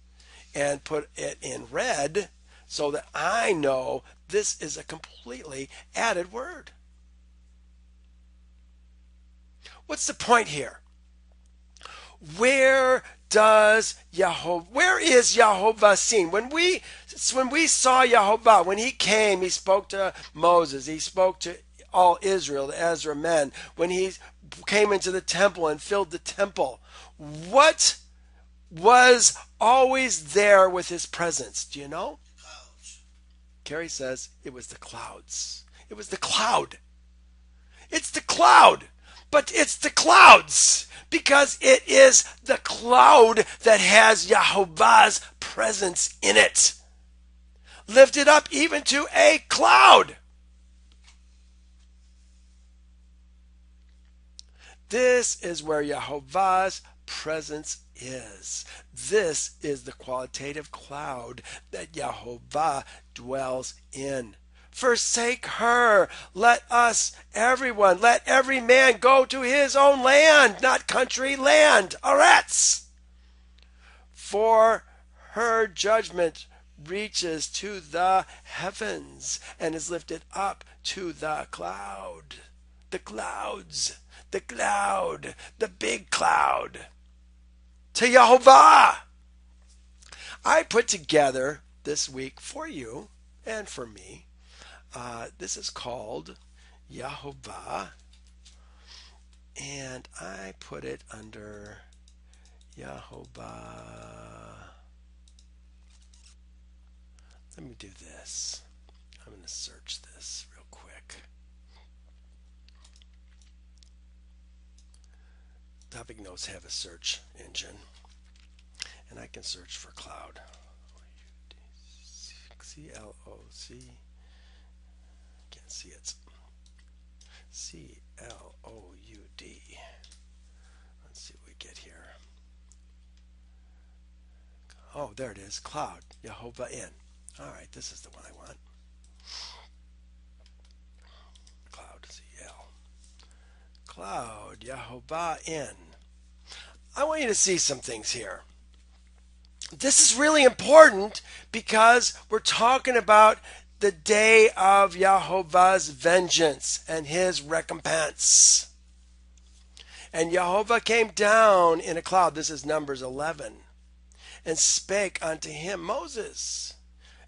Speaker 1: and put it in red so that I know this is a completely added word. What's the point here? Where is Yahovah seen? When we saw Yahovah, when he came, he spoke to Moses, he spoke to all Israel, the Ezra men, when he came into the temple and filled the temple, what was always there with his presence? Do you know?
Speaker 2: Clouds.
Speaker 1: Carrie says it was the clouds. It was the cloud. It's the cloud. But it's the clouds, because it is the cloud that has Yahovah's presence in it. Lifted up even to a cloud. This is where Yahovah's presence is. This is the qualitative cloud that Yahovah dwells in. Forsake her. Let every man go to his own land, not country, land, Aretz. For her judgment reaches to the heavens and is lifted up to the cloud. The clouds, the cloud, the big cloud. To Yahovah. I put together this week for you and for me. This is called Yahovah, and I put it under Yahovah. Let me do this. I'm going to search this real quick. Topic notes have a search engine, and I can search for cloud. C-L-O-C. Can't see it. C-L-O-U-D. Let's see what we get here. Oh, there it is. Cloud. Yahovah in. All right, this is the one I want. Cloud, C-L. Cloud, Yahovah in. I want you to see some things here. This is really important because we're talking about the day of Yahovah's vengeance and his recompense. And Yahovah came down in a cloud, this is Numbers 11, and spake unto him, Moses,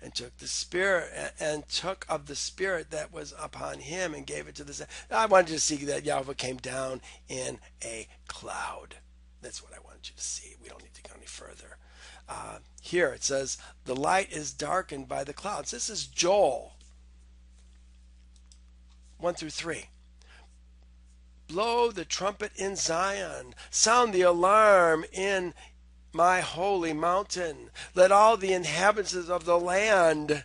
Speaker 1: and took the spirit, and took of the spirit that was upon him and gave it to the... I wanted you to see that Yahovah came down in a cloud. That's what I wanted you to see. We don't need to go any further. Here it says, the light is darkened by the clouds. This is Joel 1-3. Blow the trumpet in Zion. Sound the alarm in my holy mountain. Let all the inhabitants of the land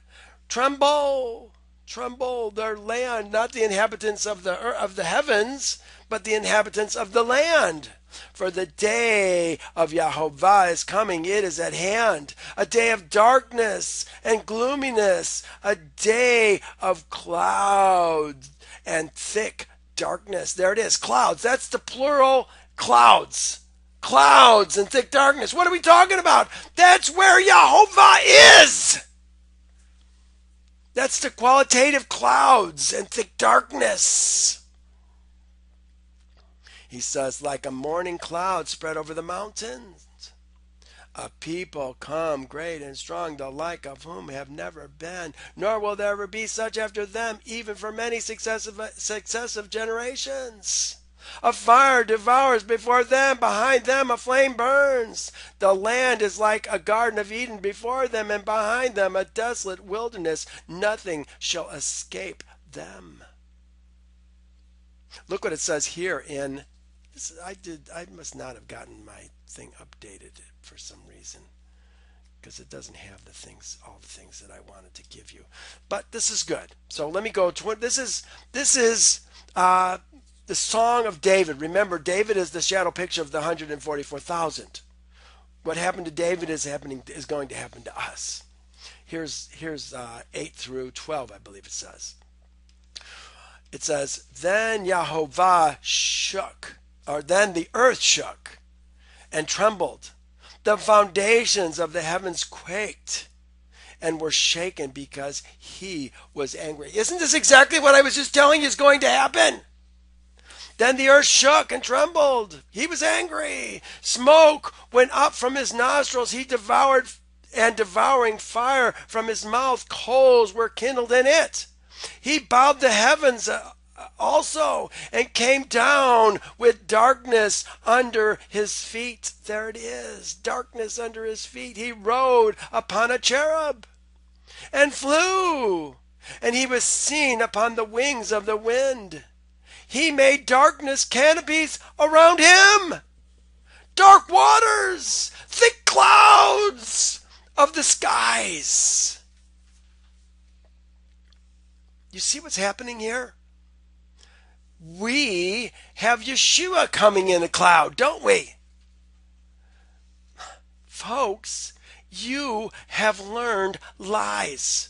Speaker 1: tremble. tremble, their land, not the inhabitants of the heavens, but the inhabitants of the land. For the day of Yahovah is coming, it is at hand, a day of darkness and gloominess, a day of clouds and thick darkness. There it is, clouds. That's the plural, clouds. Clouds and thick darkness. What are we talking about? That's where Yahovah is. That's the qualitative clouds and thick darkness. He says, like a morning cloud spread over the mountains. A people come great and strong, the like of whom have never been, nor will there ever be such after them, even for many successive generations. A fire devours before them, behind them a flame burns. The land is like a garden of Eden before them, and behind them a desolate wilderness. Nothing shall escape them. Look what it says here in this. I must not have gotten my thing updated for some reason, because it doesn't have all the things that I wanted to give you. But this is good. So let me go to this is the Song of David. Remember, David is the shadow picture of the 144,000. What happened to David is going to happen to us. Here's 8 through 12, I believe it says. It says, then Yahovah shook, or then the earth shook and trembled. The foundations of the heavens quaked and were shaken because he was angry. Isn't this exactly what I was just telling you is going to happen? Then the earth shook and trembled. He was angry. Smoke went up from his nostrils. He devoured, and devouring fire from his mouth. Coals were kindled in it. He bowed the heavens also and came down with darkness under his feet. There it is, darkness under his feet. He rode upon a cherub and flew, and he was seen upon the wings of the wind. He made darkness canopies around him, dark waters, thick clouds of the skies. You see what's happening here? We have Yeshua coming in a cloud, don't we? Folks, you have learned lies.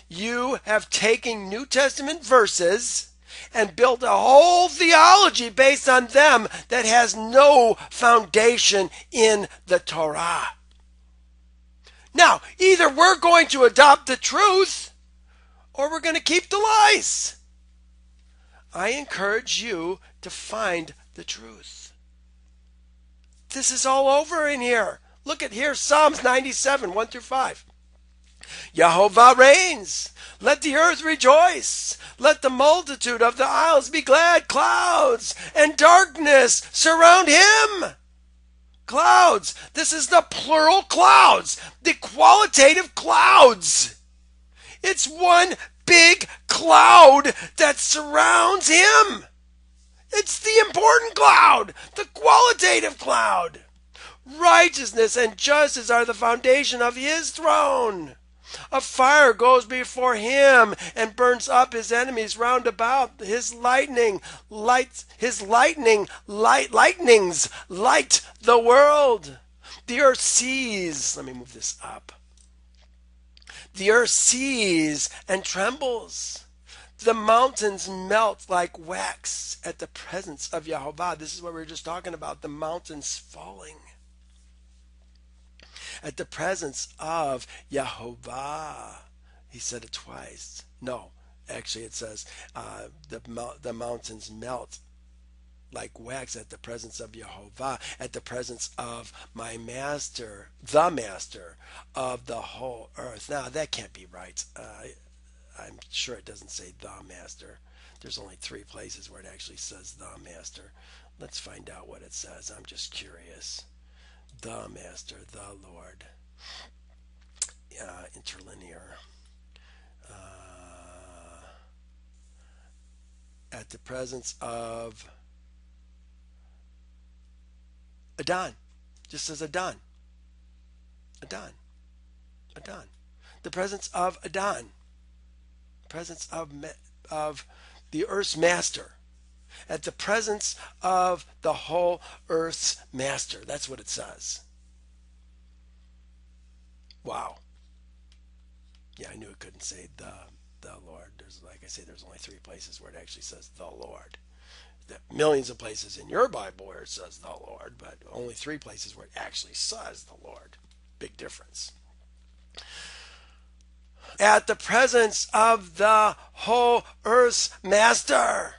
Speaker 1: You have taken New Testament verses and built a whole theology based on them that has no foundation in the Torah. Now, either we're going to adopt the truth or we're going to keep the lies. I encourage you to find the truth. This is all over in here. Look at here, Psalms 97, 1 through 5. Yahovah reigns. Let the earth rejoice. Let the multitude of the isles be glad. Clouds and darkness surround him. Clouds. This is the plural clouds. The qualitative clouds. It's one big cloud that surrounds him. It's the important cloud. The qualitative cloud. Righteousness and justice are the foundation of his throne. A fire goes before him and burns up his enemies round about. His lightnings light the world. The earth sees. Let me move this up. The earth sees and trembles. The mountains melt like wax at the presence of Yahovah. This is what we were just talking about, the mountains falling at the presence of Yahovah. He said it twice. No, actually it says the mountains melt like wax at the presence of Yahovah, at the presence of my master, the master of the whole earth. Now, that can't be right. I'm sure it doesn't say the master. There's only 3 places where it actually says the master. Let's find out what it says. I'm just curious. The master, the Lord. Interlinear. At the presence of Adon. Just says Adon. Adon. Adon. The presence of Adon. presence of the earth's master. At the presence of the whole earth's master. That's what it says. Wow. Yeah, I knew it couldn't say the Lord. There's, like I say, there's only 3 places where it actually says the Lord. There are millions of places in your Bible where it says the Lord, but only 3 places where it actually says the Lord. Big difference. At the presence of the whole earth's master.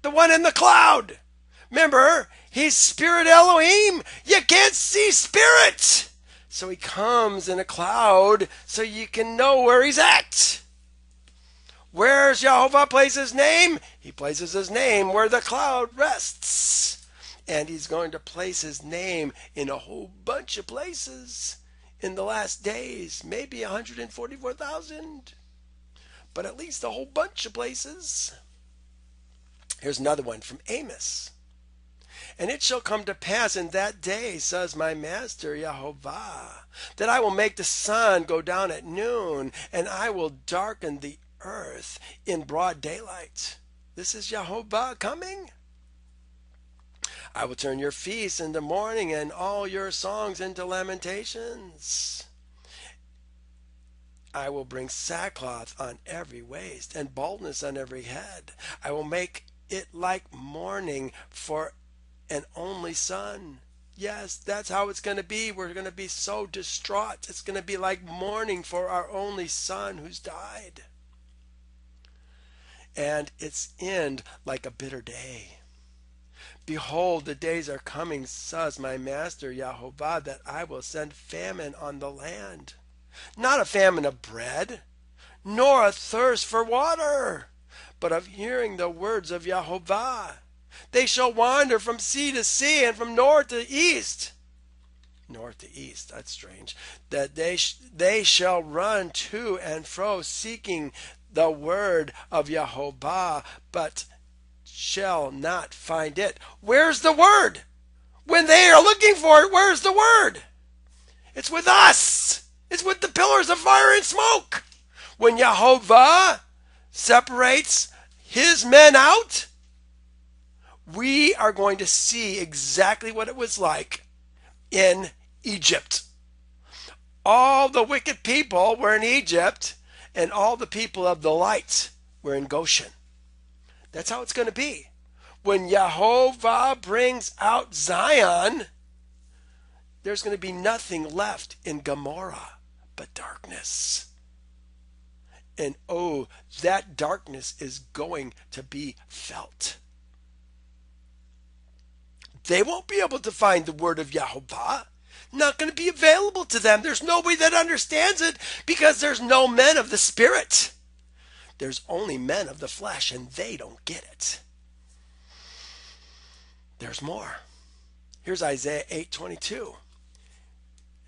Speaker 1: The one in the cloud. Remember, he's Spirit Elohim. You can't see Spirit. So he comes in a cloud so you can know where he's at. Where's Yahovah place his name? He places his name where the cloud rests. And he's going to place his name in a whole bunch of places in the last days. Maybe 144,000. But at least a whole bunch of places. Here's another one from Amos. And it shall come to pass in that day, says my master Yahovah, that I will make the sun go down at noon, and I will darken the earth in broad daylight. This is Yahovah coming. I will turn your feasts into mourning and all your songs into lamentations. I will bring sackcloth on every waist and baldness on every head. I will make it like mourning for an only son. Yes, that's how it's going to be. We're going to be so distraught. It's going to be like mourning for our only son who's died. And its end like a bitter day. Behold, the days are coming, says my master Yahovah, that I will send famine on the land. Not a famine of bread, nor a thirst for water, but of hearing the words of Yahovah. They shall wander from sea to sea and from north to east. North to east, that's strange. That they shall run to and fro seeking the word of Yahovah, but shall not find it. Where's the word? When they are looking for it, where's the word? It's with us. It's with the pillars of fire and smoke. When Yahovah separates his men out, we are going to see exactly what it was like in Egypt. All the wicked people were in Egypt, and all the people of the light were in Goshen. That's how it's going to be. When Yahovah brings out Zion, there's going to be nothing left in Gomorrah but darkness. And oh, that darkness is going to be felt. They won't be able to find the word of Yahovah. Not going to be available to them. There's nobody that understands it because there's no men of the Spirit. There's only men of the flesh, and they don't get it. There's more. Here's Isaiah 8:22.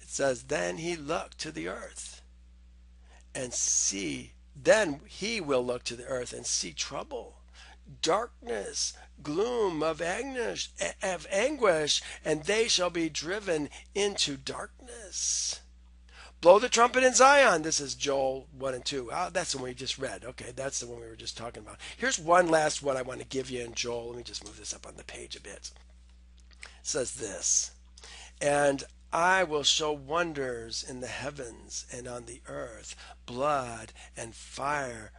Speaker 1: It says, then he looked to the earth and see, then he will look to the earth and see trouble, darkness, gloom of anguish, and they shall be driven into darkness. Blow the trumpet in Zion. This is Joel 1 and 2. That's the one we just read. Okay, that's the one we were just talking about. Here's one last one I want to give you in Joel. Let me just move this up on the page a bit. It says this, and I will show wonders in the heavens and on the earth, blood and fire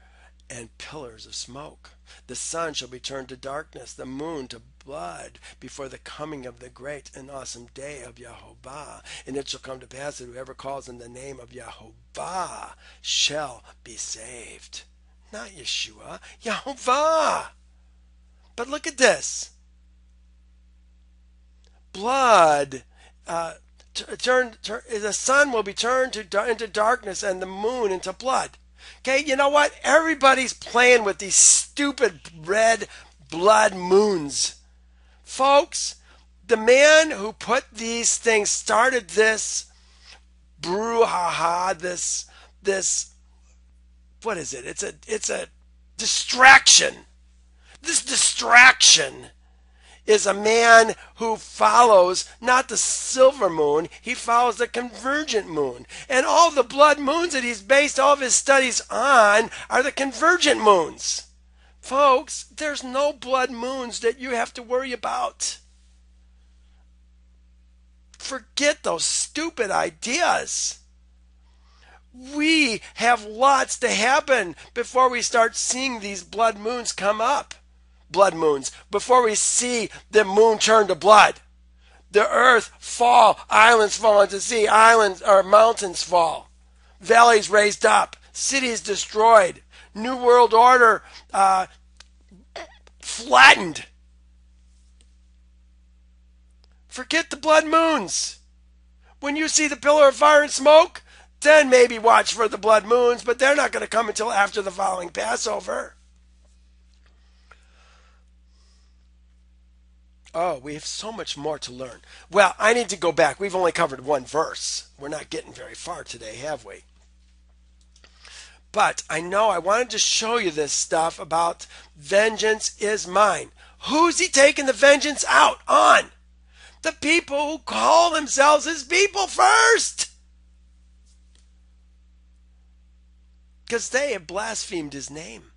Speaker 1: and pillars of smoke. The sun shall be turned to darkness, the moon to blood, before the coming of the great and awesome day of Yahovah. And it shall come to pass that whoever calls in the name of Yahovah shall be saved. Not Yeshua, Yahovah. But look at this. Blood, the sun will be turned into darkness and the moon into blood. Okay, you know what? Everybody's playing with these stupid red blood moons. Folks, the man who put these things, started this brouhaha, this, what is it? It's a distraction. This distraction is a man who follows not the silver moon, he follows the convergent moon. And all the blood moons that he's based all of his studies on are the convergent moons. Folks, there's no blood moons that you have to worry about. Forget those stupid ideas. We have lots to happen before we start seeing these blood moons come up. Blood moons. Before we see the moon turn to blood. The earth fall. Islands fall into sea. Islands or mountains fall. Valleys raised up. Cities destroyed. New world order flattened. Forget the blood moons. When you see the pillar of fire and smoke, then maybe watch for the blood moons, but they're not going to come until after the following Passover. Oh, we have so much more to learn. Well, I need to go back. We've only covered one verse. We're not getting very far today, have we? But I wanted to show you this stuff about vengeance is mine. Who's he taking the vengeance out on? The people who call themselves his people first. Because they have blasphemed his name.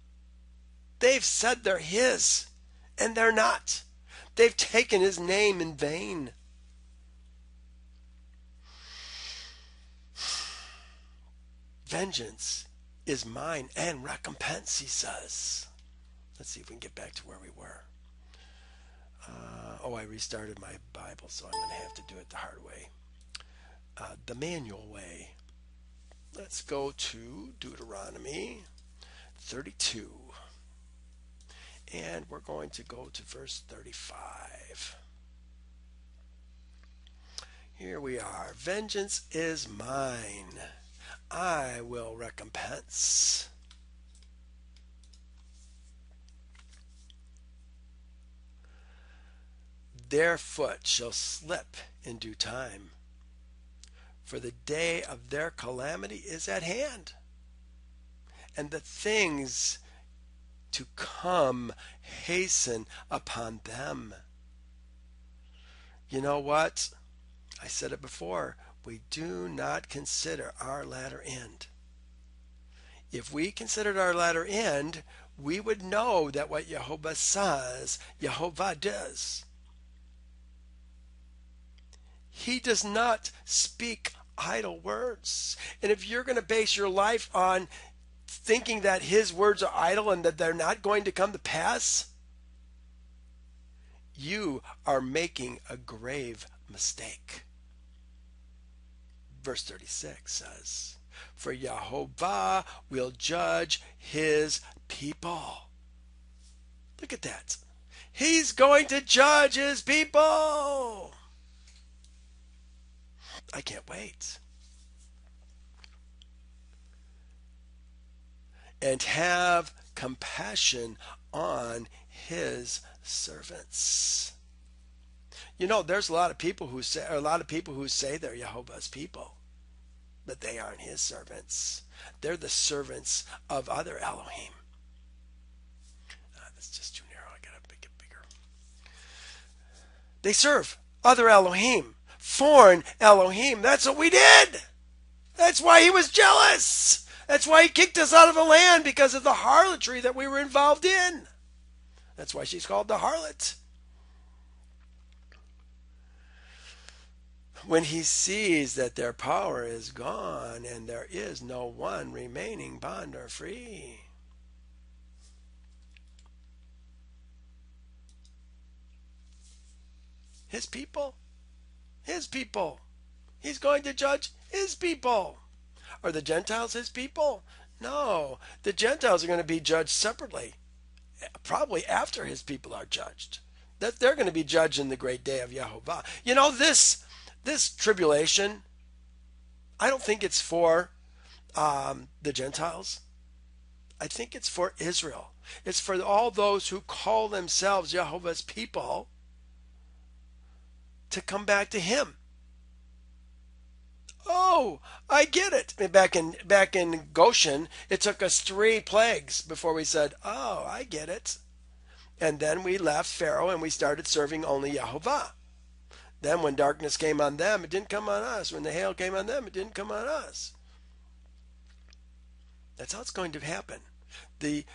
Speaker 1: They've said they're his, and they're not. They've taken his name in vain. Vengeance is mine and recompense, he says. Let's see if we can get back to where we were. I restarted my Bible, so I'm going to have to do it the hard way. The manual way. Let's go to Deuteronomy 32. And we're going to go to verse 35. Here we are. Vengeance is mine. I will recompense. Their foot shall slip in due time, for the day of their calamity is at hand, and the things to come hasten upon them. You know what? I said it before. We do not consider our latter end. If we considered our latter end, we would know that what Yehovah says, Yehovah does. He does not speak idle words. And if you're going to base your life on thinking that his words are idle and that they're not going to come to pass, you are making a grave mistake. Verse 36 says, for Yahovah will judge his people. Look at that. He's going to judge his people. I can't wait. And have compassion on his servants. You know, there's a lot of people who say they're Yehovah's people, but they aren't his servants. They're the servants of other Elohim. That's just too narrow. I gotta make it bigger. They serve other Elohim, foreign Elohim. That's what we did. That's why he was jealous. That's why he kicked us out of the land, because of the harlotry that we were involved in. That's why she's called the harlot. When he sees that their power is gone and there is no one remaining bond or free. His people. His people. He's going to judge his people. Are the Gentiles his people? No. The Gentiles are going to be judged separately. Probably after his people are judged. That they're going to be judged in the great day of Yahovah. You know, this tribulation, I don't think it's for the Gentiles. I think it's for Israel. It's for all those who call themselves Yahovah's people to come back to him. Oh, I get it. Back in Goshen, it took us 3 plagues before we said, oh, I get it. And then we left Pharaoh and we started serving only Yahovah. Then when darkness came on them, it didn't come on us. When the hail came on them, it didn't come on us. That's how it's going to happen. The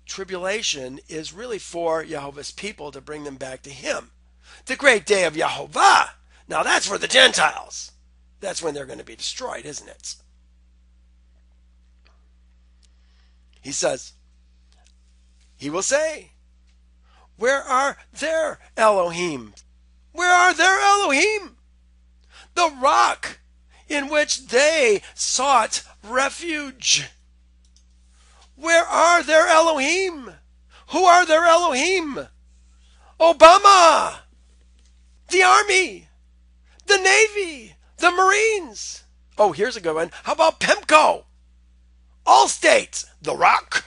Speaker 1: tribulation is really for Yahovah's people to bring them back to him. The great day of Yahovah, now that's for the Gentiles. That's when they're going to be destroyed, isn't it? He says, he will say, where are their Elohim? Where are their Elohim? The rock in which they sought refuge. Where are their Elohim? Who are their Elohim? Obama, the Army, the Navy, the Marines. Oh, here's a good one. How about PEMCO? Allstate, the rock.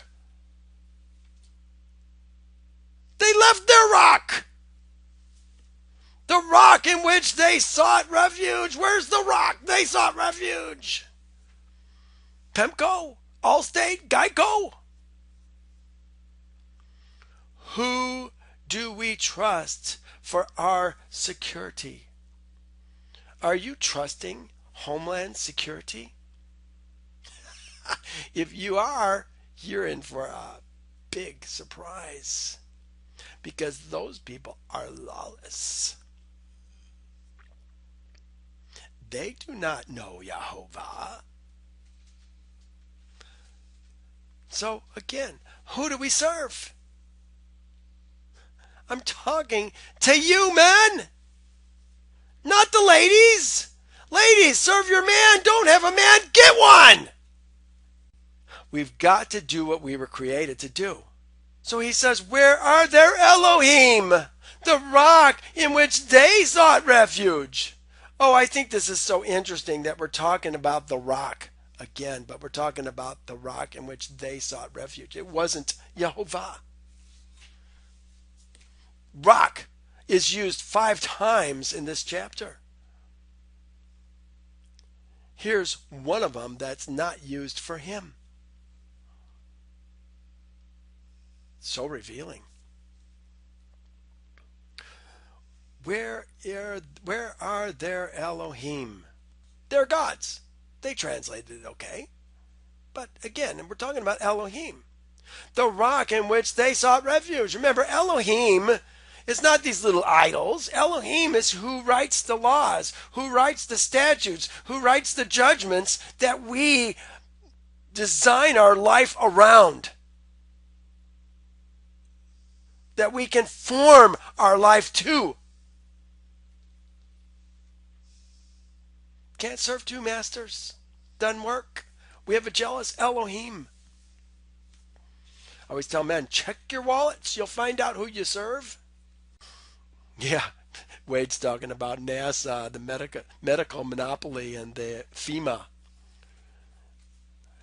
Speaker 1: They left their rock. The rock in which they sought refuge. Where's the rock they sought refuge? PEMCO, Allstate, Geico. Who do we trust for our security? Are you trusting Homeland Security? If you are, you're in for a big surprise, because those people are lawless. They do not know Yahovah. So again, who do we serve? I'm talking to you, men, not the ladies. Ladies, serve your man. Don't have a man, get one. We've got to do what we were created to do. So he says, where are their Elohim? The rock in which they sought refuge. Oh, I think this is so interesting that we're talking about the rock again, but we're talking about the rock in which they sought refuge. It wasn't Yahovah. Rock is used 5 times in this chapter. Here's one of them that's not used for him. So revealing. Where are their Elohim? They're gods. They translated it okay. But again, we're talking about Elohim. The rock in which they sought refuge. Remember, Elohim is not these little idols. Elohim is who writes the laws, who writes the statutes, who writes the judgments that we design our life around. That we can form our life to. Can't serve 2 masters. Doesn't work. We have a jealous Elohim. I always tell men, check your wallets. You'll find out who you serve. Yeah, Wade's talking about NASA, the medical monopoly, and the FEMA.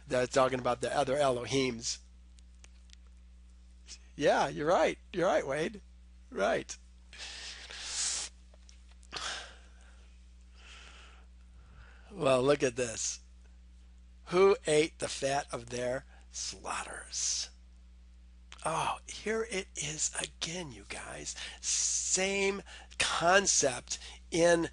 Speaker 1: They're talking about the other Elohims. Yeah, you're right. You're right, Wade. Right. Well, look at this. Who ate the fat of their slaughters? Oh, here it is again, you guys. Same concept in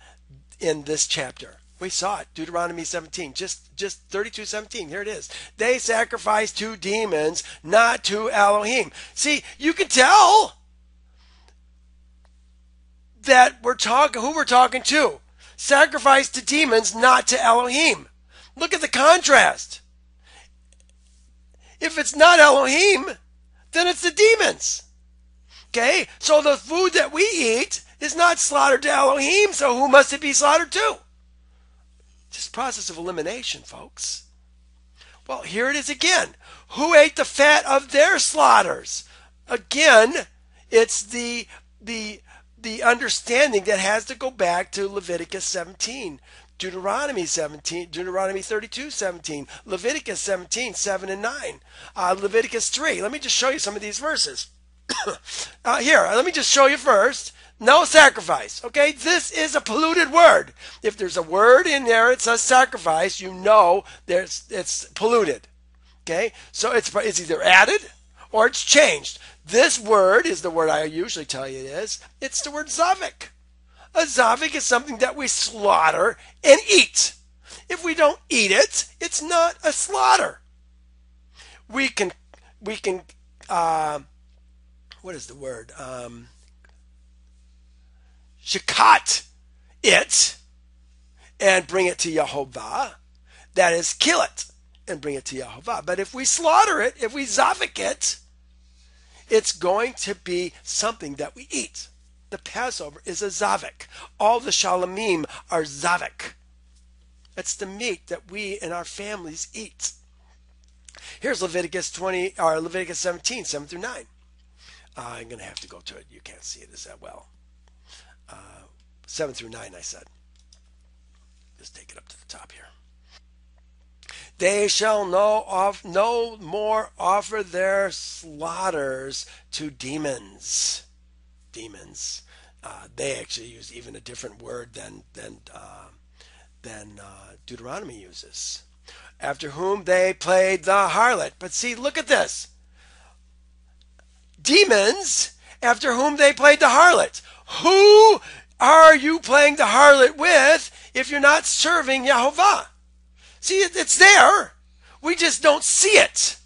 Speaker 1: this chapter. We saw it, Deuteronomy 17, just 32:17. Here it is. They sacrificed to demons, not to Elohim. See, you can tell that who we're talking to. Sacrifice to demons, not to Elohim. Look at the contrast. If it's not Elohim, then it's the demons. Okay? So the food that we eat is not slaughtered to Elohim, so who must it be slaughtered to? Just process of elimination, folks. Well, here it is again. Who ate the fat of their slaughters? Again, it's the understanding that has to go back to Leviticus 17, Deuteronomy 17, Deuteronomy 32:17, Leviticus 17, 7 and 9, Leviticus 3. Let me just show you some of these verses. Here, let me just show you first. No sacrifice. Okay, this is a polluted word. If there's a word in there it says sacrifice, you know it's polluted. Okay, so it's either added or it's changed. This word is the word I usually tell you it is. It's the word zavik. A zavik is something that we slaughter and eat. If we don't eat it, it's not a slaughter. We can, what is the word? Shakat it and bring it to Yehovah. That is, kill it and bring it to Yahovah. But if we slaughter it, if we zavik it, it's going to be something that we eat. The Passover is a zavik. All the shalamim are zavik. That's the meat that we and our families eat. Here's Leviticus 17, 7 through 9. I'm going to have to go to it. You can't see it as that well. 7 through 9, I said. Just take it up to the top here. They shall no more offer their slaughters to demons. Demons. They actually use even a different word than Deuteronomy uses. After whom they played the harlot. But see, look at this. Demons, after whom they played the harlot. Who are you playing the harlot with if you're not serving Yahovah? See, it's there. We just don't see it.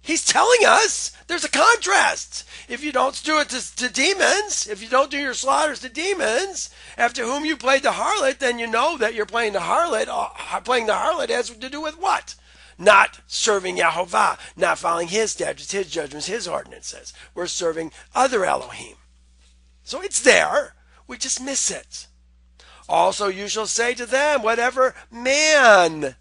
Speaker 1: He's telling us there's a contrast. If you don't do it to demons, if you don't do your slaughters to demons, after whom you played the harlot, then you know that you're playing the harlot. Playing the harlot has to do with what? Not serving Yahovah, not following his statutes, his judgments, his ordinances. We're serving other Elohim. So it's there. We just miss it. Also you shall say to them, whatever man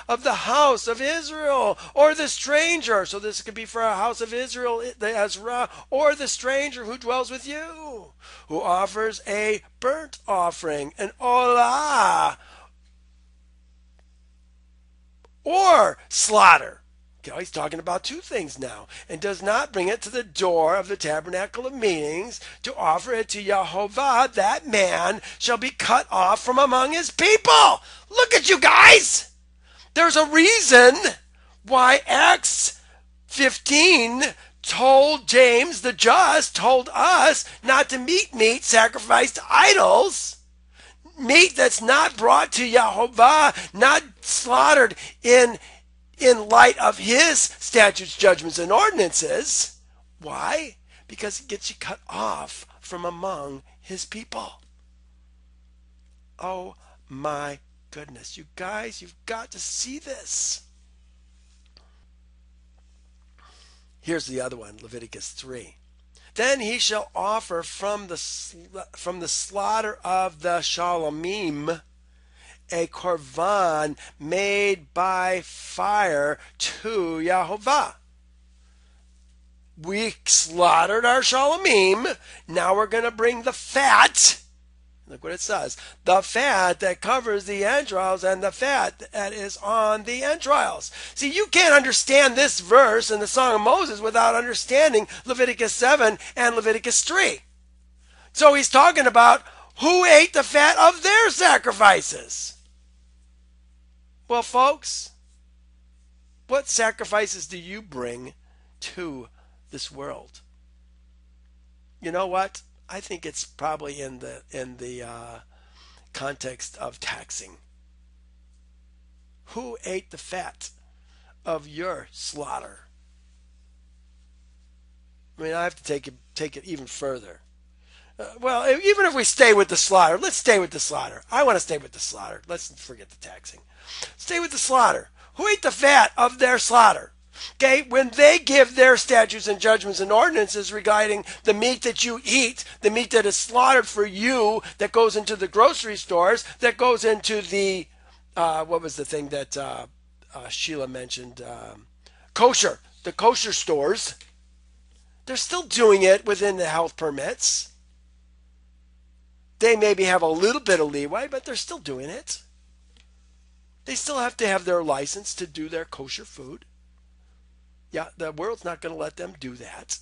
Speaker 1: of the house of Israel, or the stranger, so this could be for a house of Israel, the Ezra, or the stranger who dwells with you, who offers a burnt offering, an olah, or slaughter. Okay, he's talking about two things now. And does not bring it to the door of the tabernacle of meetings to offer it to Yahovah, that man shall be cut off from among his people. Look at you guys. There's a reason why Acts 15 told James the just, told us not to eat meat sacrificed to idols. Meat that's not brought to Yahovah, not slaughtered in light of his statutes, judgments, and ordinances. Why? Because it gets you cut off from among his people. Oh my goodness. You guys, you've got to see this. Here's the other one, Leviticus 3. Then he shall offer from the slaughter of the shalamim a korban made by fire to Yahovah. We slaughtered our shalamim. Now we're going to bring the fat. Look what it says. The fat that covers the entrails and the fat that is on the entrails. See, you can't understand this verse in the Song of Moses without understanding Leviticus 7 and Leviticus 3. So he's talking about who ate the fat of their sacrifices. Well, folks, what sacrifices do you bring to this world? You know what? I think it's probably in the context of taxing. Who ate the fat of your slaughter? I mean, I have to take it even further. Well, even if we stay with the slaughter, let's stay with the slaughter. I want to stay with the slaughter. Let's forget the taxing. Stay with the slaughter. Who ate the fat of their slaughter? Okay, when they give their statutes and judgments and ordinances regarding the meat that you eat, the meat that is slaughtered for you, that goes into the grocery stores, that goes into the, what was the thing that Sheila mentioned? Kosher. The kosher stores. They're still doing it within the health permits. They maybe have a little bit of leeway, but they're still doing it. They still have to have their license to do their kosher food. Yeah, the world's not going to let them do that.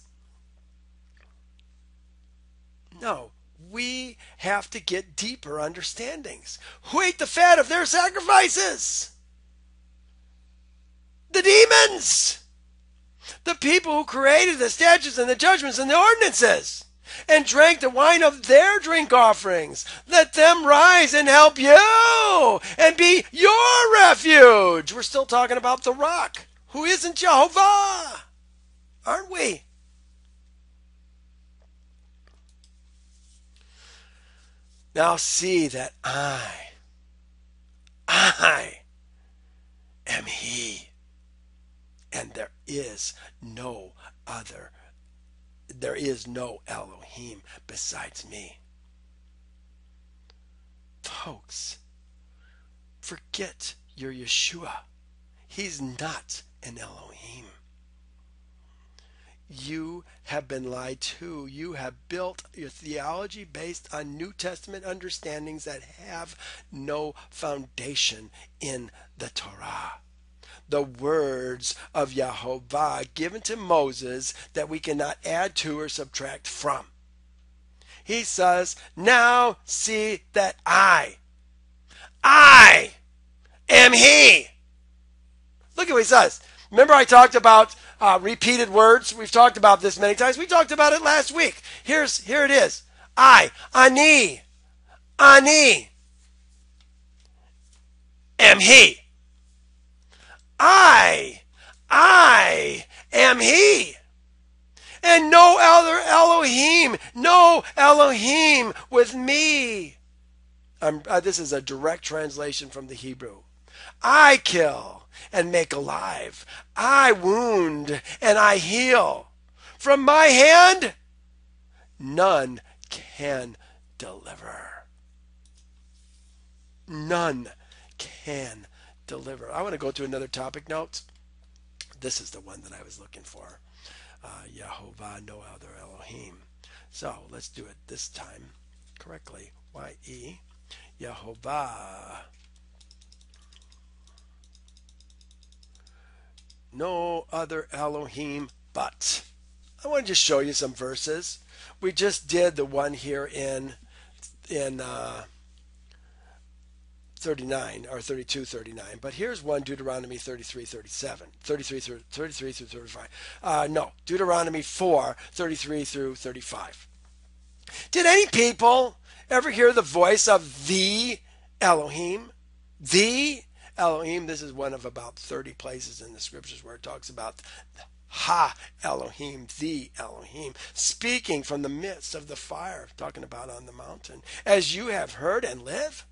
Speaker 1: No, we have to get deeper understandings. Who ate the fat of their sacrifices? The demons. The people who created the statutes and the judgments and the ordinances and drank the wine of their drink offerings. Let them rise and help you and be your refuge. We're still talking about the rock, who isn't Yehovah, aren't we? Now see that I am He, and there is no Elohim besides me. Folks, forget your Yeshua. He's not an Elohim. You have been lied to. You have built your theology based on New Testament understandings that have no foundation in the Torah. The words of Yahovah given to Moses that we cannot add to or subtract from. He says, now see that I am He. Look at what he says. Remember I talked about repeated words? We've talked about this many times. We talked about it last week. Here it is. Ani am He. I am He. And no other Elohim, no Elohim with me. This is a direct translation from the Hebrew. I kill and make alive. I wound and I heal. From my hand, none can deliver. None can deliver. I want to go to another topic note. This is the one that I was looking for. Yehovah, no other Elohim. So let's do it this time correctly. Y-E, Yehovah. No other Elohim but. I want to just show you some verses. We just did the one here in 39 or 32:39, but here's one, Deuteronomy 33:37, 33 through 35. Deuteronomy 4:33 through 35. Did any people ever hear the voice of the Elohim? The Elohim. This is one of about 30 places in the scriptures where it talks about Ha Elohim, the Elohim, speaking from the midst of the fire, talking about on the mountain, as you have heard and live.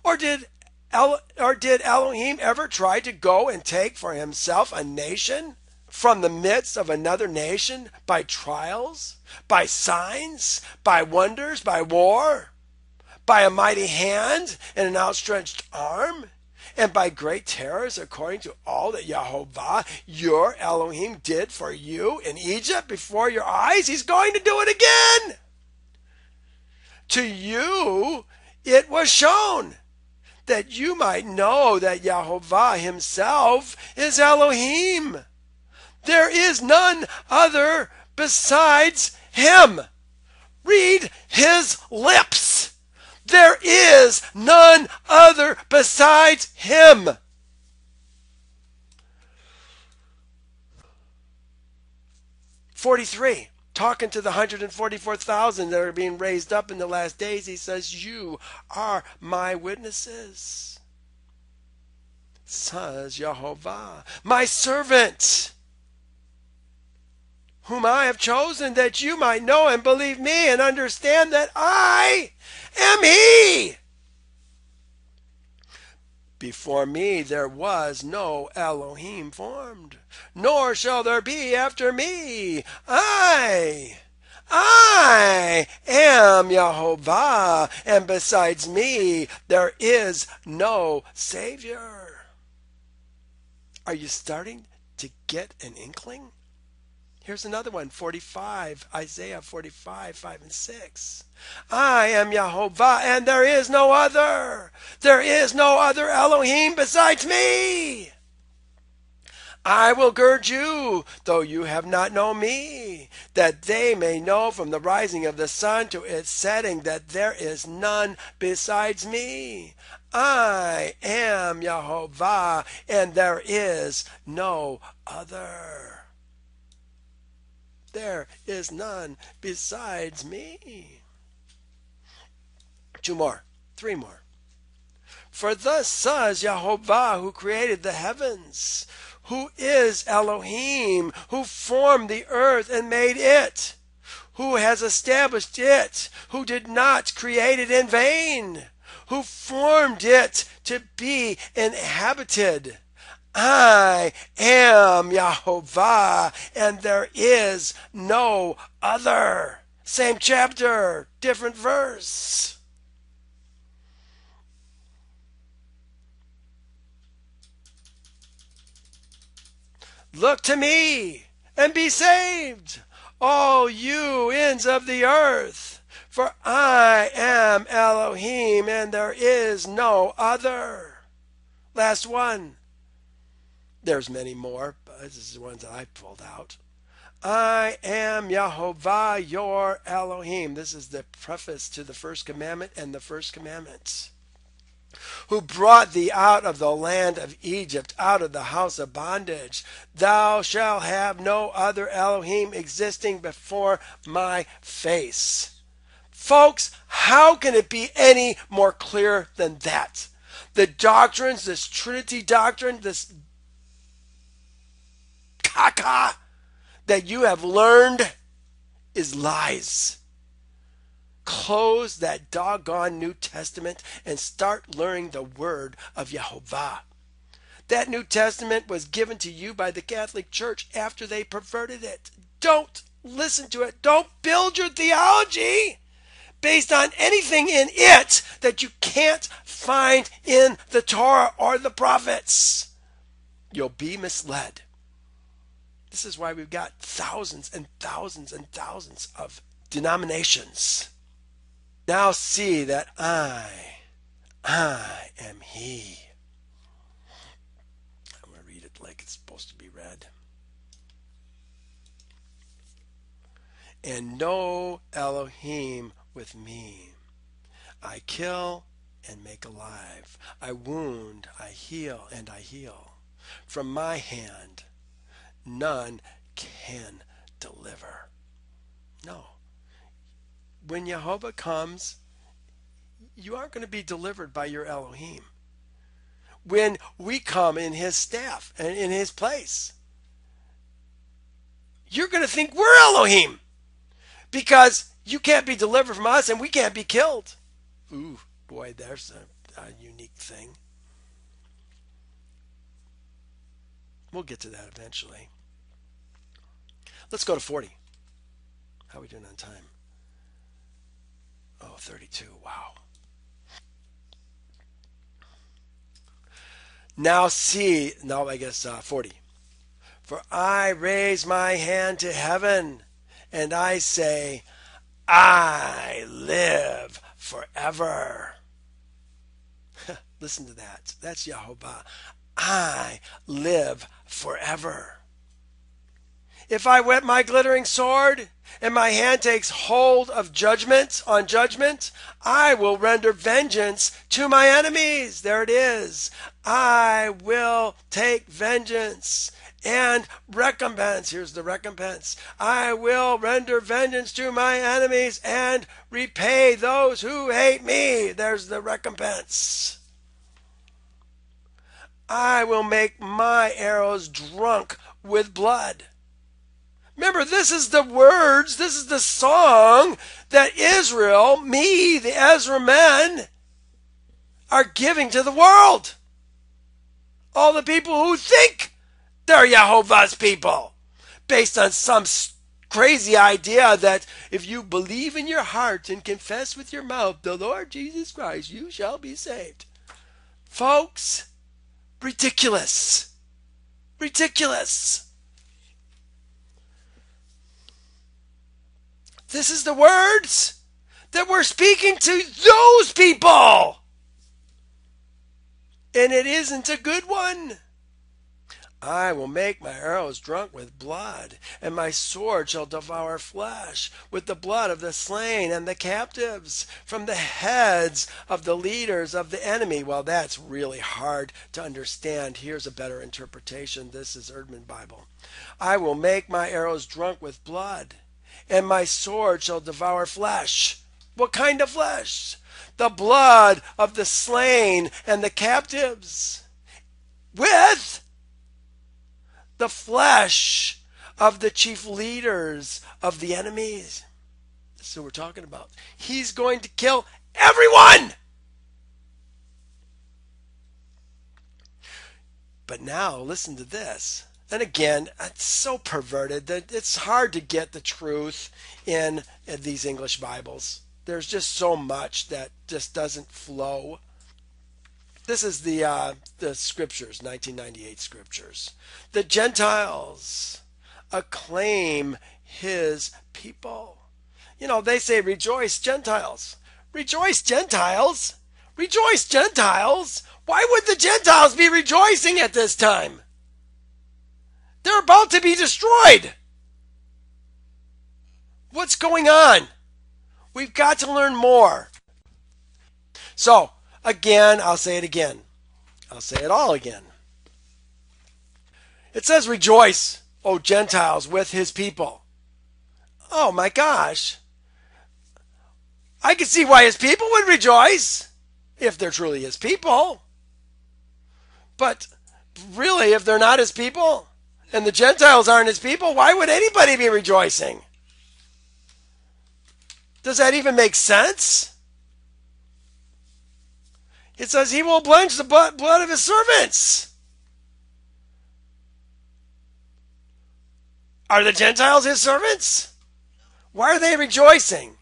Speaker 1: Or did Elohim ever try to go and take for himself a nation from the midst of another nation by trials, by signs, by wonders, by war, by a mighty hand and an outstretched arm, and by great terrors, according to all that Yahovah, your Elohim, did for you in Egypt before your eyes? He's going to do it again. To you it was shown, that you might know that Yahovah himself is Elohim. There is none other besides him. Read his lips. There is none other besides him. (43) Talking to the 144,000 that are being raised up in the last days, he says, you are my witnesses, says Yahovah, my servant, whom I have chosen, that you might know and believe me and understand that I am He. Before me there was no Elohim formed, nor shall there be after me. I am Yahovah, and besides me there is no Savior. Are you starting to get an inkling? Here's another one, 45, Isaiah 45, 5 and 6. I am Yahovah, and there is no other. There is no other Elohim besides me. I will gird you, though you have not known me, that they may know from the rising of the sun to its setting that there is none besides me. I am Yahovah, and there is no other. There is none besides me. 2 more. 3 more. For thus says Yehovah, who created the heavens, who is Elohim, who formed the earth and made it, who has established it, who did not create it in vain, who formed it to be inhabited. I am Yehovah, and there is no other. Same chapter, different verse. Look to me and be saved, all you ends of the earth, for I am Elohim, and there is no other. Last one. There's many more, but this is the ones that I pulled out. I am Yehovah, your Elohim. This is the preface to the first commandment and the first commandment. Who brought thee out of the land of Egypt, out of the house of bondage. Thou shalt have no other Elohim existing before my face. Folks, how can it be any more clear than that? The doctrines, this Trinity doctrine, this caca that you have learned is lies. Close that doggone New Testament and start learning the word of Yehovah. That New Testament was given to you by the Catholic Church after they perverted it. Don't listen to it. Don't build your theology based on anything in it that you can't find in the Torah or the prophets. You'll be misled. This is why we've got thousands and thousands and thousands of denominations. Now see that I am He. I'm going to read it like it's supposed to be read. And no Elohim with me. I kill and make alive. I wound, I heal, and I heal. From my hand, none can deliver. No. When Yehovah comes, you aren't going to be delivered by your Elohim. When we come in His staff and in His place, you're going to think we're Elohim because you can't be delivered from us and we can't be killed. Ooh, boy, there's a unique thing. We'll get to that eventually. Let's go to 40. How are we doing on time? Oh, 32. Wow. Now see, now I guess 40. For I raise my hand to heaven and I say, I live forever. Listen to that. That's Yehovah. I live forever. If I whet my glittering sword, and my hand takes hold of judgment on judgment, I will render vengeance to my enemies. There it is. I will take vengeance and recompense. Here's the recompense. I will render vengeance to my enemies and repay those who hate me. There's the recompense. I will make my arrows drunk with blood. Remember, this is the words, this is the song that Israel, me, the Ezra men, are giving to the world. All the people who think they're Yehovah's people, based on some crazy idea that if you believe in your heart and confess with your mouth the Lord Jesus Christ, you shall be saved. Folks, ridiculous. Ridiculous. This is the words that we're speaking to those people. And it isn't a good one. I will make my arrows drunk with blood, and my sword shall devour flesh, with the blood of the slain and the captives, from the heads of the leaders of the enemy. Well, that's really hard to understand. Here's a better interpretation. This is Erdman Bible. I will make my arrows drunk with blood, and my sword shall devour flesh. What kind of flesh? The blood of the slain and the captives, with the flesh of the chief leaders of the enemies. This is what we're talking about. He's going to kill everyone. But now listen to this. And again, it's so perverted that it's hard to get the truth in these English Bibles. There's just so much that just doesn't flow. This is the scriptures, 1998 scriptures. The Gentiles acclaim his people. You know, they say, rejoice, Gentiles. Rejoice, Gentiles. Rejoice, Gentiles. Why would the Gentiles be rejoicing at this time? They're about to be destroyed. What's going on? We've got to learn more. So, again, I'll say it again. I'll say it all again. It says, rejoice, O Gentiles, with his people. Oh my gosh. I can see why his people would rejoice, if they're truly his people. But really, if they're not his people, and the Gentiles aren't his people, why would anybody be rejoicing? Does that even make sense? It says he will avenge the blood of his servants. Are the Gentiles his servants? Why are they rejoicing?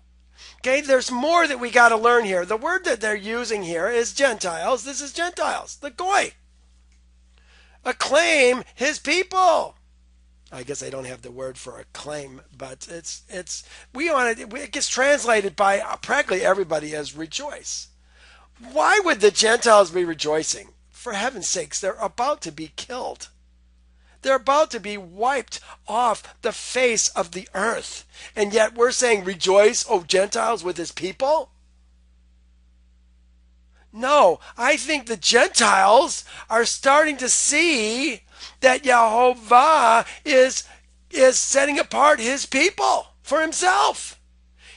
Speaker 1: Okay, there's more that we got to learn here. The word that they're using here is Gentiles. This is Gentiles, the Goy. Acclaim his people. I guess I don't have the word for acclaim, but it gets translated by practically everybody as rejoice. Why would the Gentiles be rejoicing? For heaven's sakes, they're about to be killed. They're about to be wiped off the face of the earth. And yet we're saying, rejoice, O Gentiles, with his people? No, I think the Gentiles are starting to see that Yahovah is setting apart his people for himself.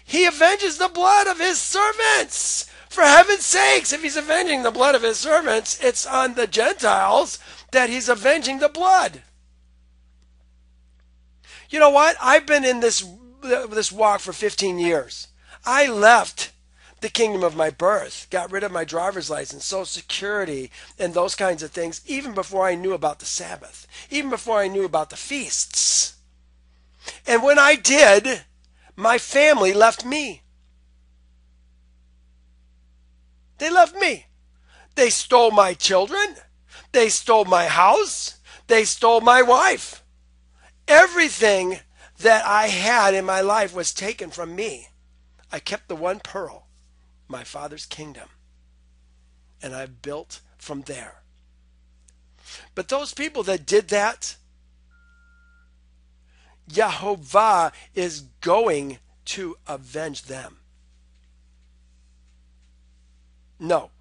Speaker 1: He avenges the blood of his servants. For heaven's sakes, if he's avenging the blood of his servants, it's on the Gentiles that he's avenging the blood. You know what? I've been in this walk for 15 years. I left the kingdom of my birth, got rid of my driver's license, Social Security, and those kinds of things, even before I knew about the Sabbath, even before I knew about the feasts. And when I did, my family left me. They left me. They stole my children. They stole my house. They stole my wife. Everything that I had in my life was taken from me. I kept the one pearl, my Father's kingdom. And I've built from there. But those people that did that, Yahovah is going to avenge them. No,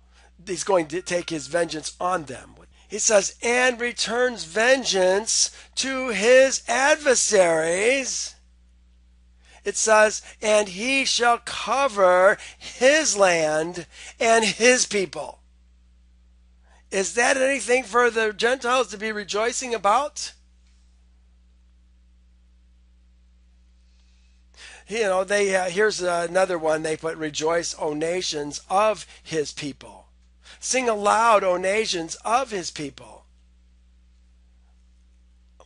Speaker 1: he's going to take his vengeance on them. He says, and returns vengeance to his adversaries. It says, and he shall cover his land and his people. Is that anything for the Gentiles to be rejoicing about? You know, here's another one. They put, rejoice, O nations of his people. Sing aloud, O nations of his people.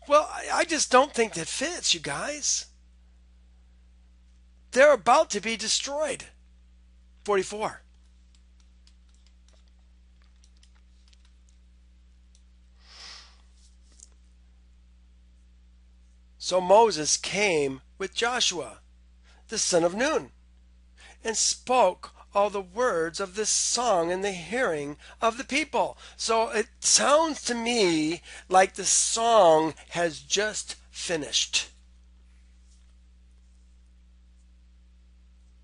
Speaker 1: Well, I just don't think that fits, you guys. They're about to be destroyed. 44. So Moses came with Joshua, the son of Nun, and spoke all the words of this song in the hearing of the people. So it sounds to me like the song has just finished.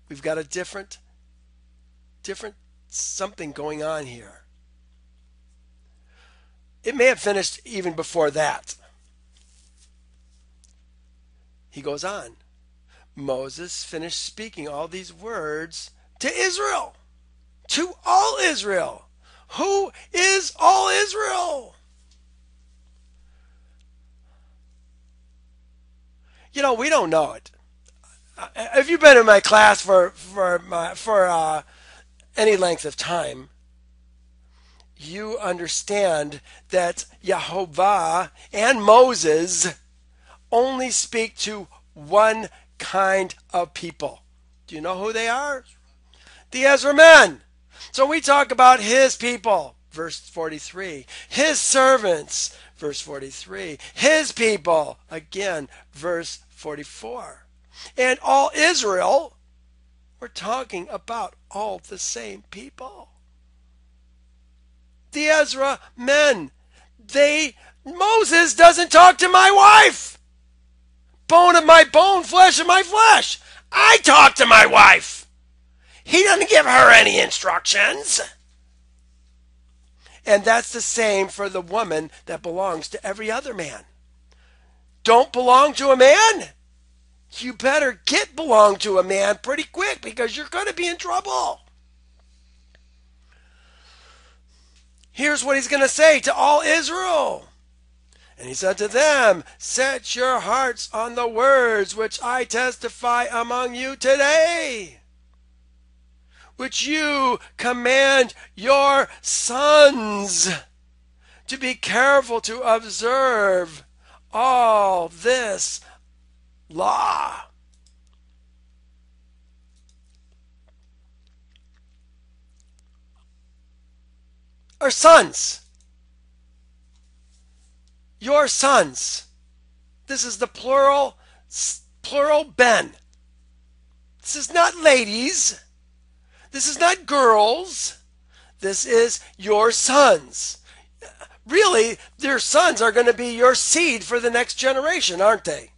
Speaker 1: We've got a different something going on here. It may have finished even before that. He goes on. Moses finished speaking all these words to Israel, to all Israel. Who is all Israel? You know, we don't know it. If you've been in my class for any length of time, you understand that Yahovah and Moses only speak to one kind of people. Do you know who they are? The Ezra men. So we talk about his people, verse 43. His servants, verse 43. His people, again, verse 44. And all Israel, we're talking about all the same people. The Ezra men. Moses doesn't talk to my wife. Bone of my bone, flesh of my flesh. I talk to my wife. He doesn't give her any instructions. And that's the same for the woman that belongs to every other man. Don't belong to a man? You better belong to a man pretty quick, because you're going to be in trouble. Here's what he's going to say to all Israel. And he said to them, set your hearts on the words which I testify among you today, which you command your sons to be careful to observe all this law. Our sons. Your sons. This is the plural ben. This is not ladies. This is not girls. This is your sons. Really, their sons are going to be your seed for the next generation, aren't they?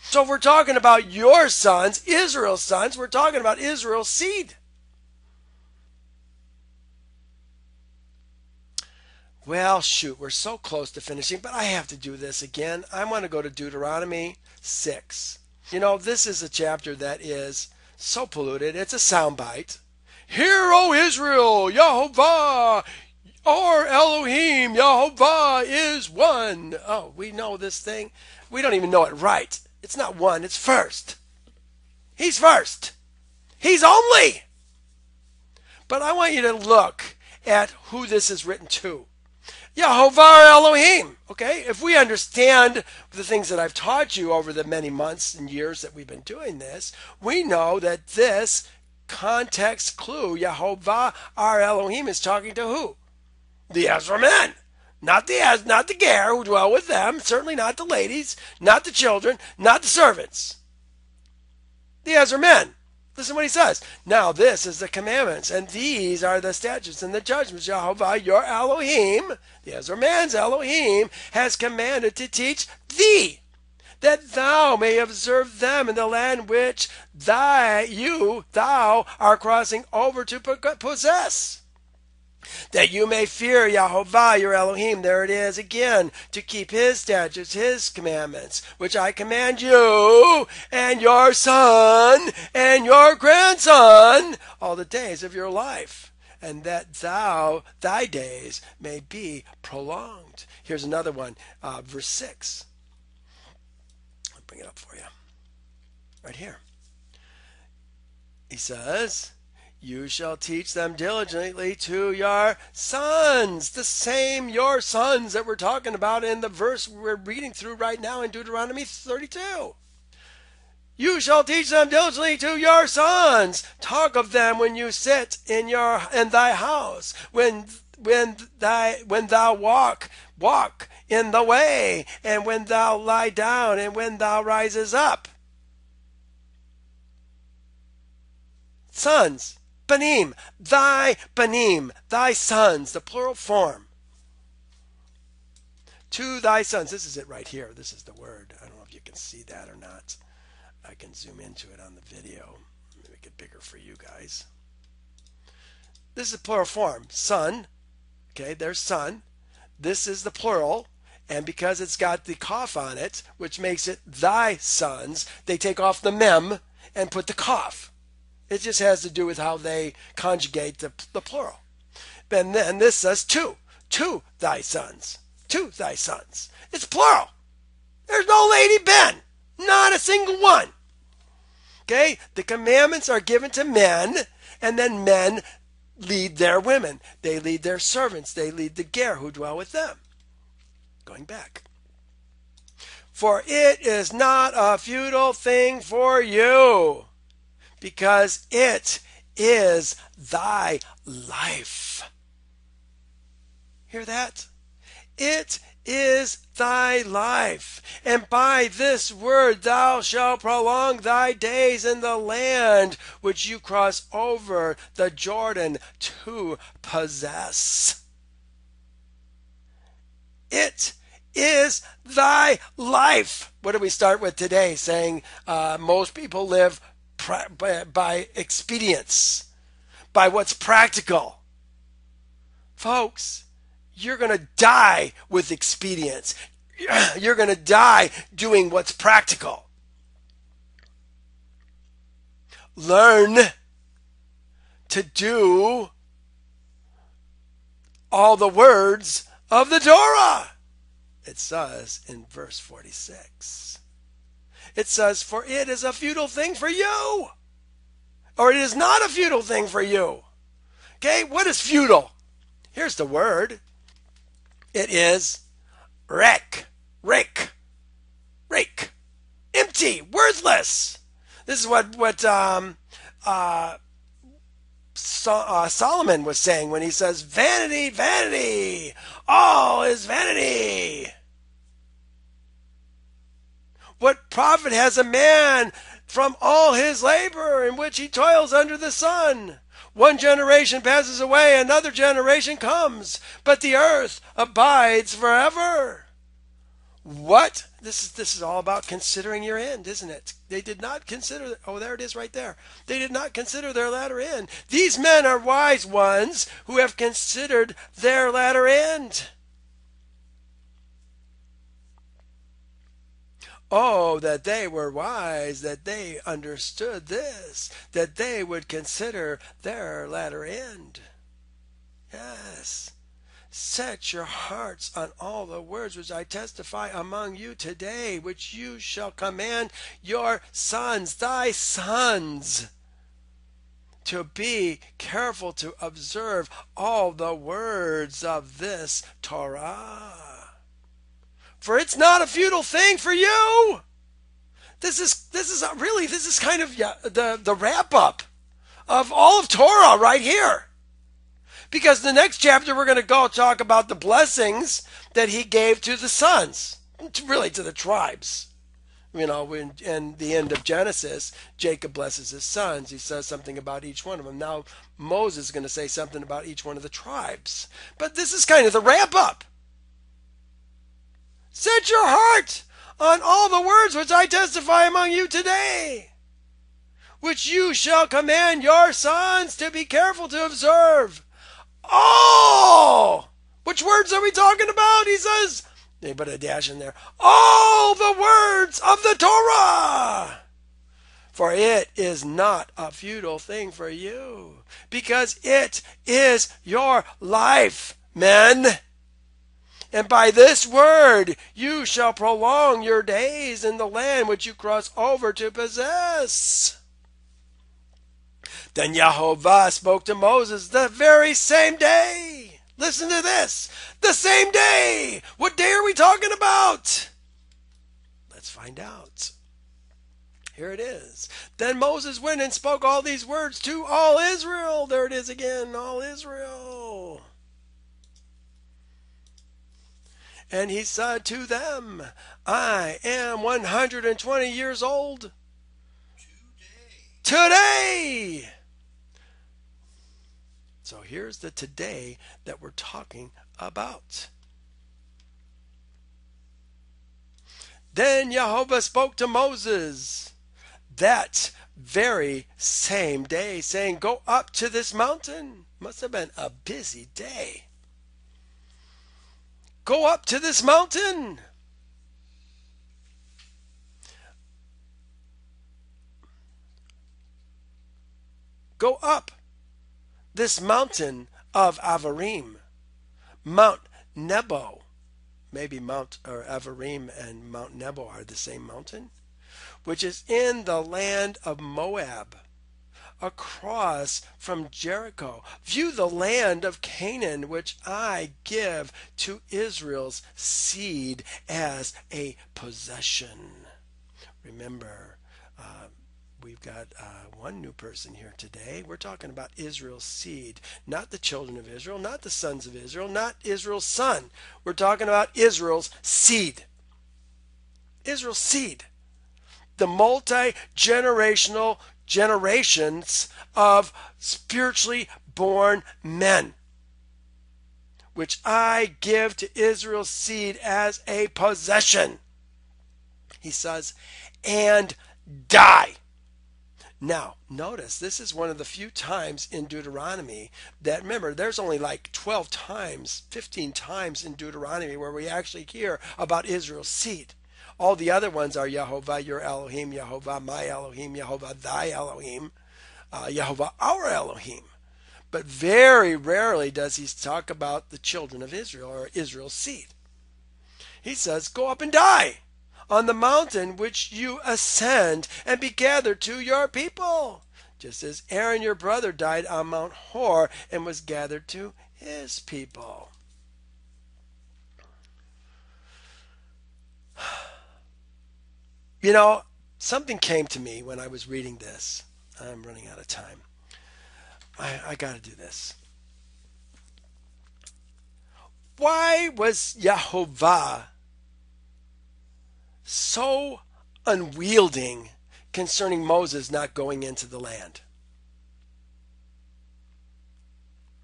Speaker 1: So if we're talking about your sons, Israel's sons, we're talking about Israel's seed. Well, shoot, we're so close to finishing, but I have to do this again. I want to go to Deuteronomy 6. You know, this is a chapter that is so polluted. It's a soundbite. Hear, O Israel, Yahovah, our Elohim, Yahovah is one. Oh, we know this thing. We don't even know it right. It's not one, it's first. He's first. He's only. But I want you to look at who this is written to. Yahovah Elohim. Okay, if we understand the things that I've taught you over the many months and years that we've been doing this, we know that this context clue, Yahovah our Elohim, is talking to who? The Ezra men. Not the Ger who dwell with them, certainly not the ladies, not the children, not the servants. The Ezra men. Listen what he says. Now this is the commandments, and these are the statutes and the judgments Yahovah your Elohim, the Ezra man's Elohim, has commanded to teach thee, that thou may observe them in the land which thou art crossing over to possess. That you may fear Yahovah your Elohim, there it is again, to keep his statutes, his commandments, which I command you and your son and your grandson all the days of your life, and that thy days may be prolonged. Here's another one, verse 6. I'll bring it up for you. Right here. He says, you shall teach them diligently to your sons. The same your sons that we're talking about in the verse we're reading through right now in Deuteronomy 32. You shall teach them diligently to your sons. Talk of them when you sit in thy house, when thou walk in the way, and when thou lie down, and when thou rises up. Sons. banim, thy sons, the plural form. To thy sons. This is it right here. This is the word. I don't know if you can see that or not. I can zoom into it on the video. Make it bigger for you guys. This is plural form. Son. Okay, there's son. This is the plural. And because it's got the kaf on it, which makes it thy sons, they take off the mem and put the kaf. It just has to do with how they conjugate the plural. And then this says to thy sons. To thy sons. It's plural. There's no lady Ben. Not a single one. Okay? The commandments are given to men, and then men lead their women. They lead their servants. They lead the ger who dwell with them. Going back. For it is not a futile thing for you, because it is thy life. Hear that? It is thy life, and by this word thou shalt prolong thy days in the land which you cross over the Jordan to possess. It is thy life. What do we start with today? Saying most people live by expedience, by what's practical. Folks, you're going to die with expedience. You're going to die doing what's practical. Learn to do all the words of the Torah. It says in verse 46. It says, for it is a futile thing for you. Or it is not a futile thing for you. Okay, what is futile? Here's the word. It is rek. Empty, worthless. This is what Solomon was saying when he says, vanity, vanity, all is vanity. What profit has a man from all his labor in which he toils under the sun? One generation passes away, another generation comes, but the earth abides forever. What? This is all about considering your end, isn't it? They did not consider, oh, there it is right there. They did not consider their latter end. These men are wise ones who have considered their latter end. Oh, that they were wise, that they understood this, that they would consider their latter end. Yes. Set your hearts on all the words which I testify among you today, which you shall command your sons, thy sons, to be careful to observe all the words of this Torah. For it's not a futile thing for you. This is kind of the wrap up of all of Torah right here. Because the next chapter we're going to go talk about the blessings that he gave to the sons, really to the tribes. You know, in the end of Genesis, Jacob blesses his sons. He says something about each one of them. Now Moses is going to say something about each one of the tribes. But this is kind of the wrap up. Set your heart on all the words which I testify among you today, which you shall command your sons to be careful to observe. Oh! Which words are we talking about? He says, they put a dash in there. All the words of the Torah! For it is not a futile thing for you, because it is your life, men. And by this word you shall prolong your days in the land which you cross over to possess. Then Yahovah spoke to Moses the very same day. Listen to this. The same day. What day are we talking about? Let's find out. Here it is. Then Moses went and spoke all these words to all Israel. There it is again, all Israel. And he said to them, I am 120 years old. Today. So here's the today that we're talking about. Then Yehovah spoke to Moses that very same day, saying, go up to this mountain. Must have been a busy day. Go up to this mountain. Go up this mountain of Avarim, Mount Nebo. Maybe Mount or Avarim and Mount Nebo are the same mountain, which is in the land of Moab, across from Jericho. View the land of Canaan, which I give to Israel's seed as a possession. Remember, we've got one new person here today. We're talking about Israel's seed, not the children of Israel, not the sons of Israel, not Israel's son. We're talking about Israel's seed. Israel's seed. The multi-generational generations of spiritually born men, which I give to Israel's seed as a possession. He says, and die. Now, notice this is one of the few times in Deuteronomy that, remember, there's only like 12 times, 15 times in Deuteronomy where we actually hear about Israel's seed. All the other ones are Yehovah, your Elohim, Yehovah, my Elohim, Yehovah, thy Elohim, Yehovah, our Elohim. But very rarely does he talk about the children of Israel or Israel's seed. He says, go up and die on the mountain which you ascend and be gathered to your people, just as Aaron your brother died on Mount Hor and was gathered to his people. You know, something came to me when I was reading this. I'm running out of time. I got to do this. Why was Yehovah so unwielding concerning Moses not going into the land?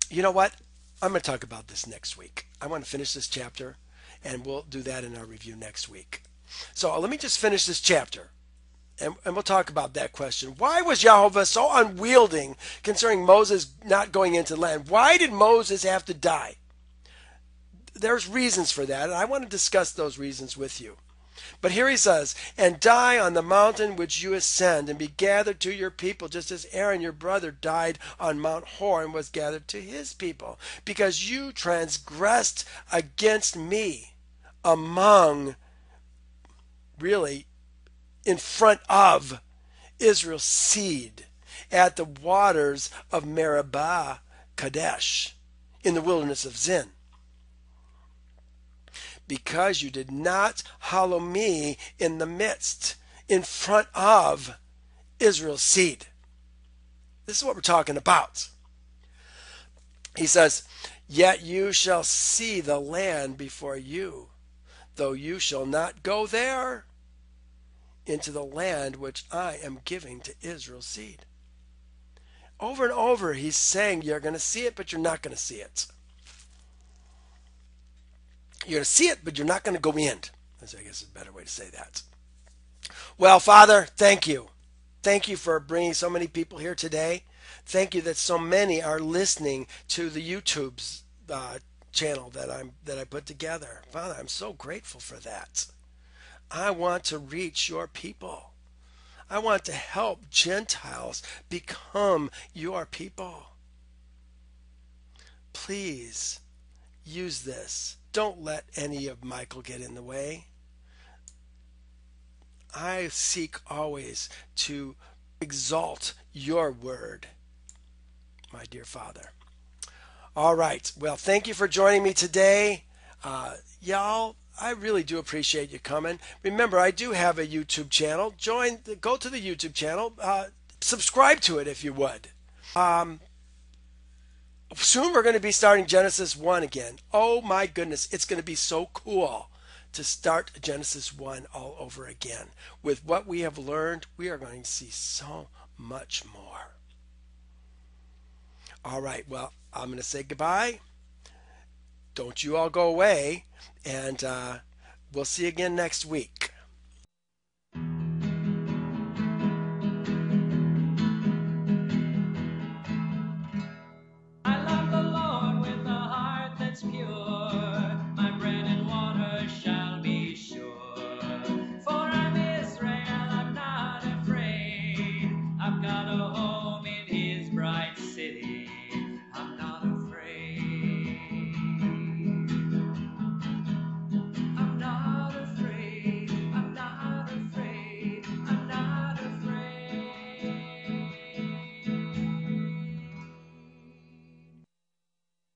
Speaker 1: You know what? I'm going to talk about this next week. I want to finish this chapter, and we'll do that in our review next week. So let me just finish this chapter, and we'll talk about that question. Why was Yehovah so unwielding concerning Moses not going into the land? Why did Moses have to die? There's reasons for that, and I want to discuss those reasons with you. But here he says, and die on the mountain which you ascend, and be gathered to your people, just as Aaron your brother died on Mount Hor and was gathered to his people, because you transgressed against me among, really, in front of Israel's seed at the waters of Meribah Kadesh in the wilderness of Zin. Because you did not hallow me in the midst, in front of Israel's seed. This is what we're talking about. He says, yet you shall see the land before you, though you shall not go there, into the land which I am giving to Israel's seed. Over and over he's saying you're going to see it, but you're not going to see it. You're going to see it, but you're not going to go in. That's, I guess, a better way to say that. Well, Father, thank you. Thank you for bringing so many people here today. Thank you that so many are listening to the YouTube's channel that I put together. Father, I'm so grateful for that. I want to reach your people. I want to help Gentiles become your people. Please use this. Don't let any of Michael get in the way. I seek always to exalt your word, my dear Father. All right. Well, thank you for joining me today. Y'all, I really do appreciate you coming. Remember, I do have a YouTube channel. Go to the YouTube channel. Subscribe to it if you would. Soon we're going to be starting Genesis 1 again. Oh my goodness, it's going to be so cool to start Genesis 1 all over again. With what we have learned, we are going to see so much more. All right, well, I'm going to say goodbye. Don't you all go away, and we'll see you again next week.